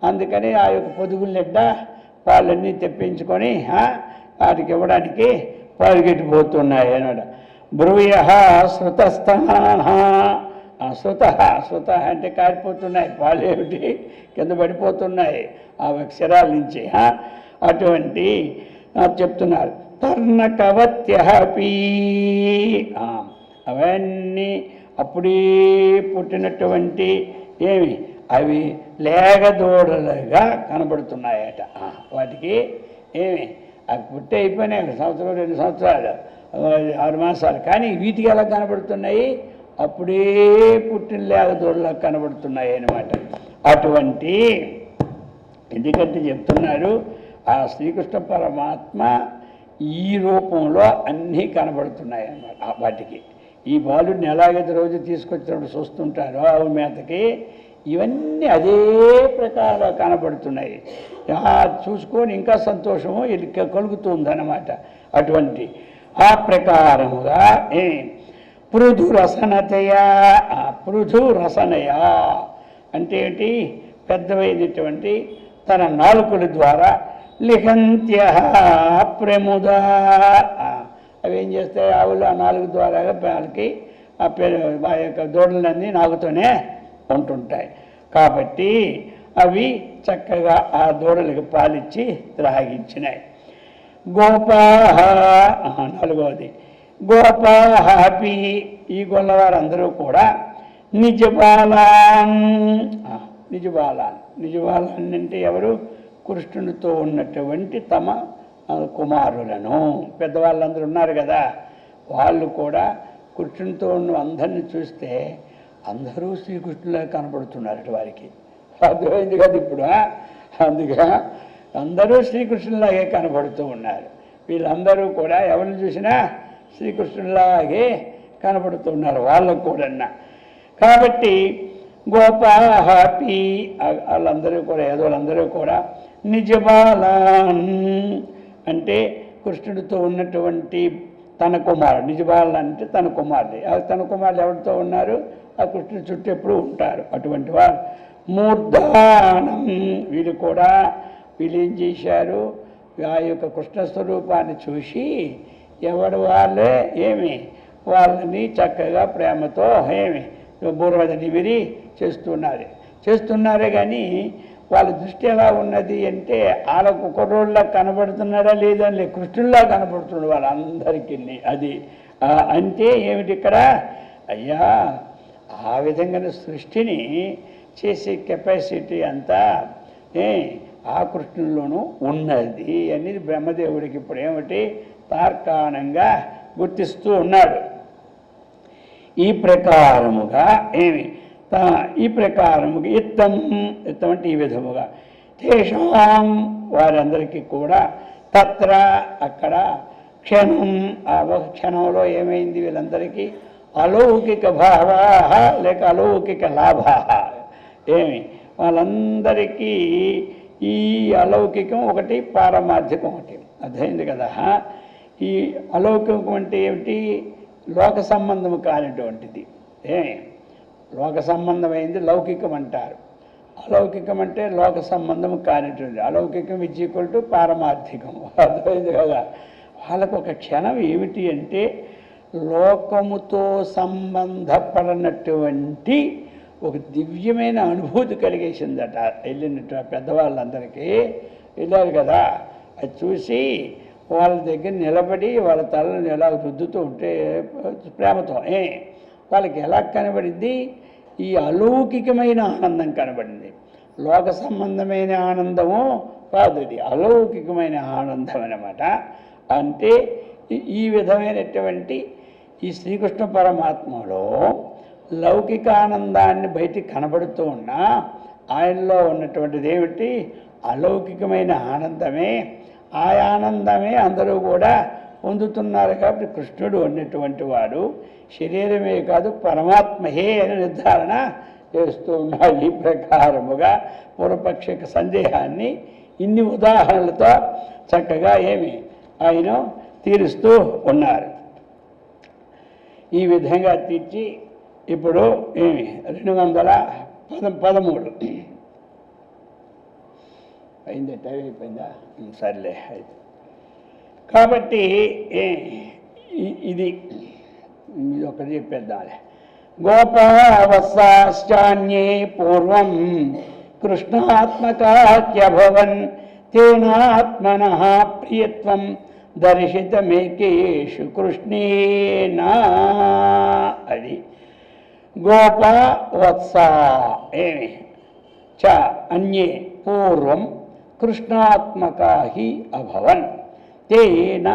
అందుకని ఆ యొక్క పొదుగులెడ్డ పాలన్నీ తెప్పించుకొని వాటికి ఇవ్వడానికి పరిగెట్టిపోతున్నాయి అన్నమాట. బ్రూయ శృతస్తనా, శృత అంటే కారిపోతున్నాయి పాలు, ఏమిటి కింద పడిపోతున్నాయి ఆ క్షరాల నుంచి. అటువంటి చెప్తున్నారు. తర్ణకవత్యపి, అవన్నీ అప్పుడే పుట్టినటువంటి అవి లేగదూడలుగా కనబడుతున్నాయట. వాటికి అవి పుట్టి అయిపోయినాయి 1 సంవత్సరం 2 సంవత్సరాలు 6 మాసాలు, కానీ వీటికి ఎలా కనబడుతున్నాయి, అప్పుడే పుట్టిన లేగదూడలకు కనబడుతున్నాయి అన్నమాట. అటువంటి ఎందుకంటే చెప్తున్నారు ఆ శ్రీకృష్ణ పరమాత్మ ఈ రూపంలో అన్నీ కనబడుతున్నాయి అన్నమాట. వాటికి ఈ బాలుడిని ఎలాగైతే రోజు తీసుకొచ్చినప్పుడు చూస్తుంటారో ఆవు మేతకి ఇవన్నీ అదే ప్రకారం కనబడుతున్నాయి. చూసుకొని ఇంకా సంతోషము కలుగుతుందన్నమాట. అటువంటి ఆ ప్రకారముగా పృథు రసనతయా, పృథు రసనయా అంటే ఏంటి, పెద్దవైనటువంటి తన నాలుకల ద్వారా లిఖంత్య ప్రముదా, అవి ఏం చేస్తాయి, ఆవులు ఆ నాలుగు ద్వారా వాళ్ళకి ఆ యొక్క దూడలన్నీ నాగుతూనే ఉంటుంటాయి. కాబట్టి అవి చక్కగా ఆ దూడలకు పాలిచ్చి త్రాగించినాయి. గోపాహ, నాలుగవది గోపాహపి, ఈ గొల్లవారందరూ కూడా నిజబాలాన్, నిజబాలాన్ అంటే ఎవరు, కృష్ణునితో ఉన్నటువంటి తమ కుమారులను, పెద్దవాళ్ళందరూ ఉన్నారు కదా, వాళ్ళు కూడా కృష్ణునితో ఉన్న అందరిని చూస్తే అందరూ శ్రీకృష్ణులా కనబడుతున్నారు వారికి. అర్థమైంది కదా ఇప్పుడు. అందుకే అందరూ శ్రీకృష్ణులాగే కనబడుతూ ఉన్నారు. వీళ్ళందరూ కూడా ఎవరిని చూసినా శ్రీకృష్ణులాగే కనబడుతున్నారు వాళ్ళకు కూడా. కాబట్టి గోపాహపి, వాళ్ళందరూ కూడా వాళ్ళందరూ కూడా నిజబాలాన్ అంటే కృష్ణుడితో ఉన్నటువంటి తన కుమారుడు, నిజబాల అంటే తన కుమారుడు. తన కుమారుడు ఎవరితో ఉన్నారు, ఆ కృష్ణుడి చుట్టూ ఎప్పుడు ఉంటారు అటువంటి వారు. మూర్ధానం, వీళ్ళు ఏం చేశారు, ఆ యొక్క కృష్ణ స్వరూపాన్ని చూసి ఎవడు వాళ్ళే వాళ్ళని చక్కగా ప్రేమతో బూర్వద నివిరి చేస్తున్నారే కానీ వాళ్ళ దృష్టి ఎలా ఉన్నది అంటే వాళ్ళకు కుర్రోళ్ళ కనబడుతున్నాడా లేదని కృష్ణుల్లా కనబడుతున్నాడు వాళ్ళందరికీ. అది అంటే ఏమిటి ఇక్కడ, అయ్యా ఆ విధంగా సృష్టిని చేసే కెపాసిటీ అంతా ఆ కృష్ణుల్లోనూ ఉన్నది అనేది బ్రహ్మదేవుడికి ఇప్పుడు తార్కాణంగా గుర్తిస్తూ ఉన్నాడు. ఈ ప్రకారముగా ఇత్తం అంటే ఈ విధముగా తేషాం వారందరికీ కూడా తత్ర అక్కడ క్షణంలో ఏమైంది, వీళ్ళందరికీ అలౌకిక భావా లేక అలౌకిక లాభా, వాళ్ళందరికీ ఈ అలౌకికం ఒకటి, పారమార్థికం ఒకటి. అర్థమైంది కదా. ఈ అలౌకికం అంటే ఏమిటి, లోక సంబంధము కానిటువంటిది. లోక సంబంధమైంది లౌకికం అంటారు. అలౌకికం అంటే లోక సంబంధము కానిటువంటి. అలౌకికం = పారమార్థికం. అర్థమైంది కదా. వాళ్ళకు ఒక క్షణం ఏమిటి అంటే లోకముతో సంబంధపడినటువంటి ఒక దివ్యమైన అనుభూతి కలిగేసిందట. వెళ్ళినట్టు పెద్దవాళ్ళందరికీ వెళ్ళారు కదా, అది చూసి వాళ్ళ దగ్గర నిలబడి వాళ్ళ తలను ఎలా రుద్దుతూ ఉంటే ప్రేమతో వాళ్ళకి ఎలా కనబడింది, ఈ అలౌకికమైన ఆనందం కనబడింది. లోక సంబంధమైన ఆనందము కాదు, ఇది అలౌకికమైన ఆనందం అన్నమాట. అంటే ఈ విధమైనటువంటి ఈ శ్రీకృష్ణ పరమాత్మలో లౌకిక ఆనందాన్ని బయటికి కనబడుతూ ఉన్నా ఆయనలో ఉన్నటువంటిది ఏమిటి, అలౌకికమైన ఆనందమే. ఆ ఆనందమే అందరూ కూడా పొందుతున్నారు. కాబట్టి కృష్ణుడు ఉన్నటువంటి వాడు శరీరమే కాదు పరమాత్మయే అని నిర్ధారణ చేస్తూ ఉన్నాడు. ఈ ప్రకారముగా పూర్వపక్షిక సందేహాన్ని ఇన్ని ఉదాహరణలతో చక్కగా ఆయన తీరుస్తూ ఉన్నారు. ఈ విధంగా తీర్చి ఇప్పుడు 213 అయింది, టైం అయిపోయిందా, సర్లే అయితే. కాబట్టి ఇది ఒకటి చెప్పేద్దాం. గోపావత్సాశ్చాన్యే పూర్వం కృష్ణాత్మకాఖ్యభవన్ తేనాత్మనః ప్రియత్వం దర్శితమేకేషు కృష్ణేనా. అది గోపవత్స చ అన్యే పూర్వం కృష్ణాత్మకా హి అభవన్ తేన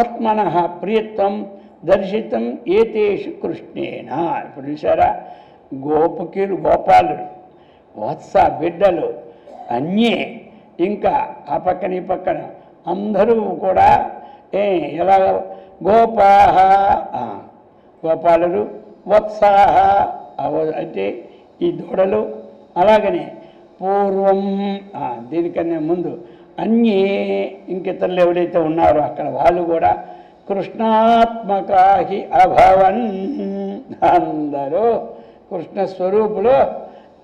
ఆత్మనః ప్రియత్వం దర్శితం ఏతేషు కృష్ణేన. ఇప్పుడు చూసారా, గోపాలుడు, వత్స బిడ్డలు, అన్యే ఇంకా ఆ పక్కన ఈ పక్కన అందరూ కూడా ఎలా గోపాలుడు, వత్సాహ అంటే ఈ దూడలు, అలాగనే పూర్వం దీనికన్నా ముందు అన్యే ఇంకితరులు ఎవరైతే ఉన్నారో అక్కడ వాళ్ళు కూడా కృష్ణాత్మకా హి అభవన్, అందరూ కృష్ణ స్వరూపులు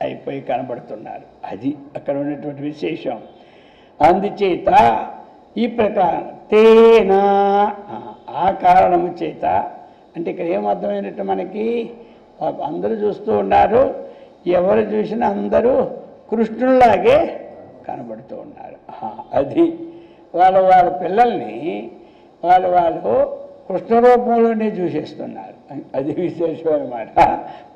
అయిపోయి కనబడుతున్నారు. అది అక్కడ ఉన్నటువంటి విశేషం. అందుచేత ఈ ప్రకారం తేనా, ఆ కారణము చేత అంటే ఇక్కడ ఏమర్థమైనట్టు మనకి అందరూ చూస్తూ ఉన్నారు, ఎవరు చూసినా అందరూ కృష్ణుల్లాగే కనబడుతూ ఉన్నారు. అది వాళ్ళ పిల్లల్ని వాళ్ళు కృష్ణ రూపంలోనే చూసేస్తున్నారు. అది విశేషం అన్నమాట.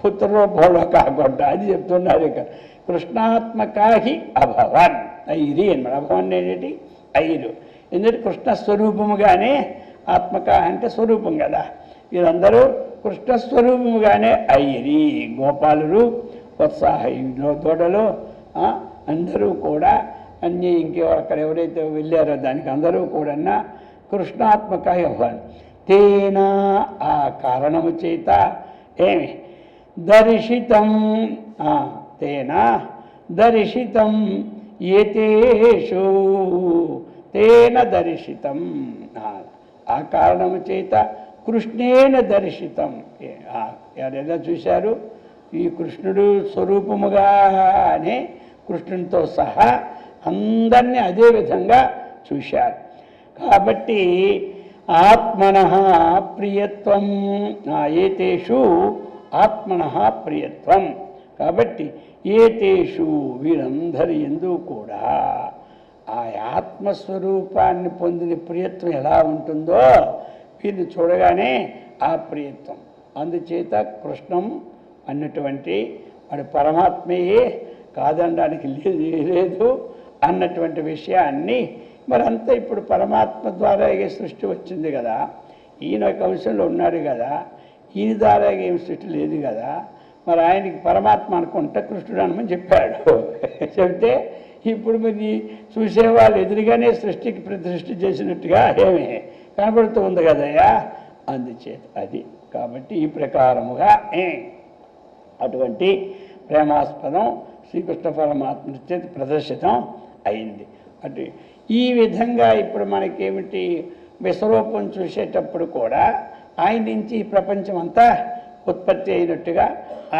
పుత్ర రూపంలో కాకుండా అది చెప్తున్నారు ఇక్కడ. కృష్ణాత్మకాహి అభవన్ ఐరి అన్నమాట. అభవన్ ఏంటి? ఐరు. ఎందుకంటే కృష్ణ స్వరూపముగానే, ఆత్మక అంటే స్వరూపం కదా, వీరందరూ కృష్ణస్వరూపముగానే ఐరి. గోపాలులు, ఉత్సాహంలో దూడలు అందరూ కూడా అన్నీ అక్కడ ఎవరైతే వెళ్ళారో దానికి అందరూ కూడా కృష్ణాత్మక అవ్వాలి. తేనా, ఆ కారణము చేత ఏమి దర్శితం, తేనా దర్శితం ఏతేషు, తేన దర్శితం, ఆ కారణము చేత కృష్ణేన దర్శితం. ఎలా చూశారు? ఈ కృష్ణుడు స్వరూపముగానే కృష్ణునితో సహా అందరినీ అదే విధంగా చూశారు. కాబట్టి ఆత్మనః ప్రియత్వం, ఏతేషు ఆత్మనః ప్రియత్వం. కాబట్టి ఏతేషు వీరందరి యందు కూడా ఆ ఆత్మస్వరూపాన్ని పొందిన ప్రియత్వం ఎలా ఉంటుందో వీరిని చూడగానే ఆ ప్రియత్వం. అందుచేత కృష్ణం అన్నటువంటి వాడు పరమాత్మయే, కాదనడానికి లేదు అన్నటువంటి విషయాన్ని మరంతా ఇప్పుడు పరమాత్మ ద్వారా సృష్టి వచ్చింది కదా, ఈయన ఒక అంశంలో ఉన్నాడు కదా, ఈయన ద్వారా ఏం సృష్టి లేదు కదా, మరి ఆయనకి పరమాత్మ అనుకుంటా కృష్ణుడు అనమని చెప్పాడు. చెప్తే ఇప్పుడు మరి చూసేవాళ్ళు ఎదురుగానే సృష్టికి సృష్టి చేసినట్టుగా ఏమి కనబడుతూ ఉంది కదయ్యా. అందుచేత అది కాబట్టి ఈ ప్రకారముగా అటువంటి ప్రేమాస్పదం శ్రీకృష్ణ పరమాత్మ చేత ప్రదర్శితం అయింది. అటు ఈ విధంగా ఇప్పుడు మనకేమిటి విశ్వరూపం చూసేటప్పుడు కూడా ఆయన నుంచి ఈ ప్రపంచం అంతా ఉత్పత్తి అయినట్టుగా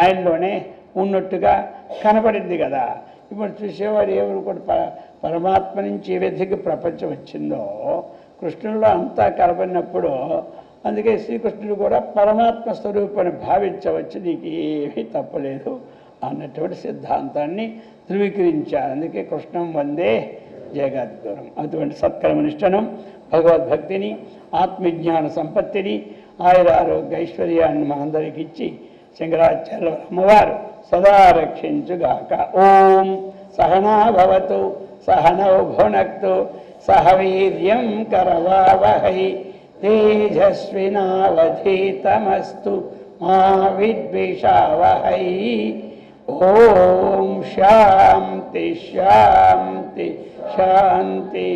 ఆయనలోనే ఉన్నట్టుగా కనబడింది కదా. ఇప్పుడు చూసేవాడు ఎవరు కూడా పరమాత్మ నుంచి ఏ విధంగా ప్రపంచం వచ్చిందో కృష్ణుల్లో అంతా కనబడినప్పుడు అందుకే శ్రీకృష్ణుడు కూడా పరమాత్మ స్వరూపాన్ని భావించవచ్చు, నీకు ఏమీ తప్పలేదు అన్నటువంటి సిద్ధాంతాన్ని ధృవీకరించారు. అందుకే కృష్ణం వందే జగద్గురం. అటువంటి సత్కర్మనిష్టనం, భగవద్భక్తిని, ఆత్మజ్ఞాన సంపత్తిని, ఆయురారోగ్య ఐశ్వర్యాన్ని మనందరికి ఇచ్చి శంకరాచార్య అమ్మవారు సదా రక్షించుగాక. ఓం సహనా భవతు సహనౌ భునక్తు సహ వీర్యం కరవావహై తేజస్వినావధీతమస్తు మా విద్విషావహై. ఓం శాంతి శాంతి శాంతి.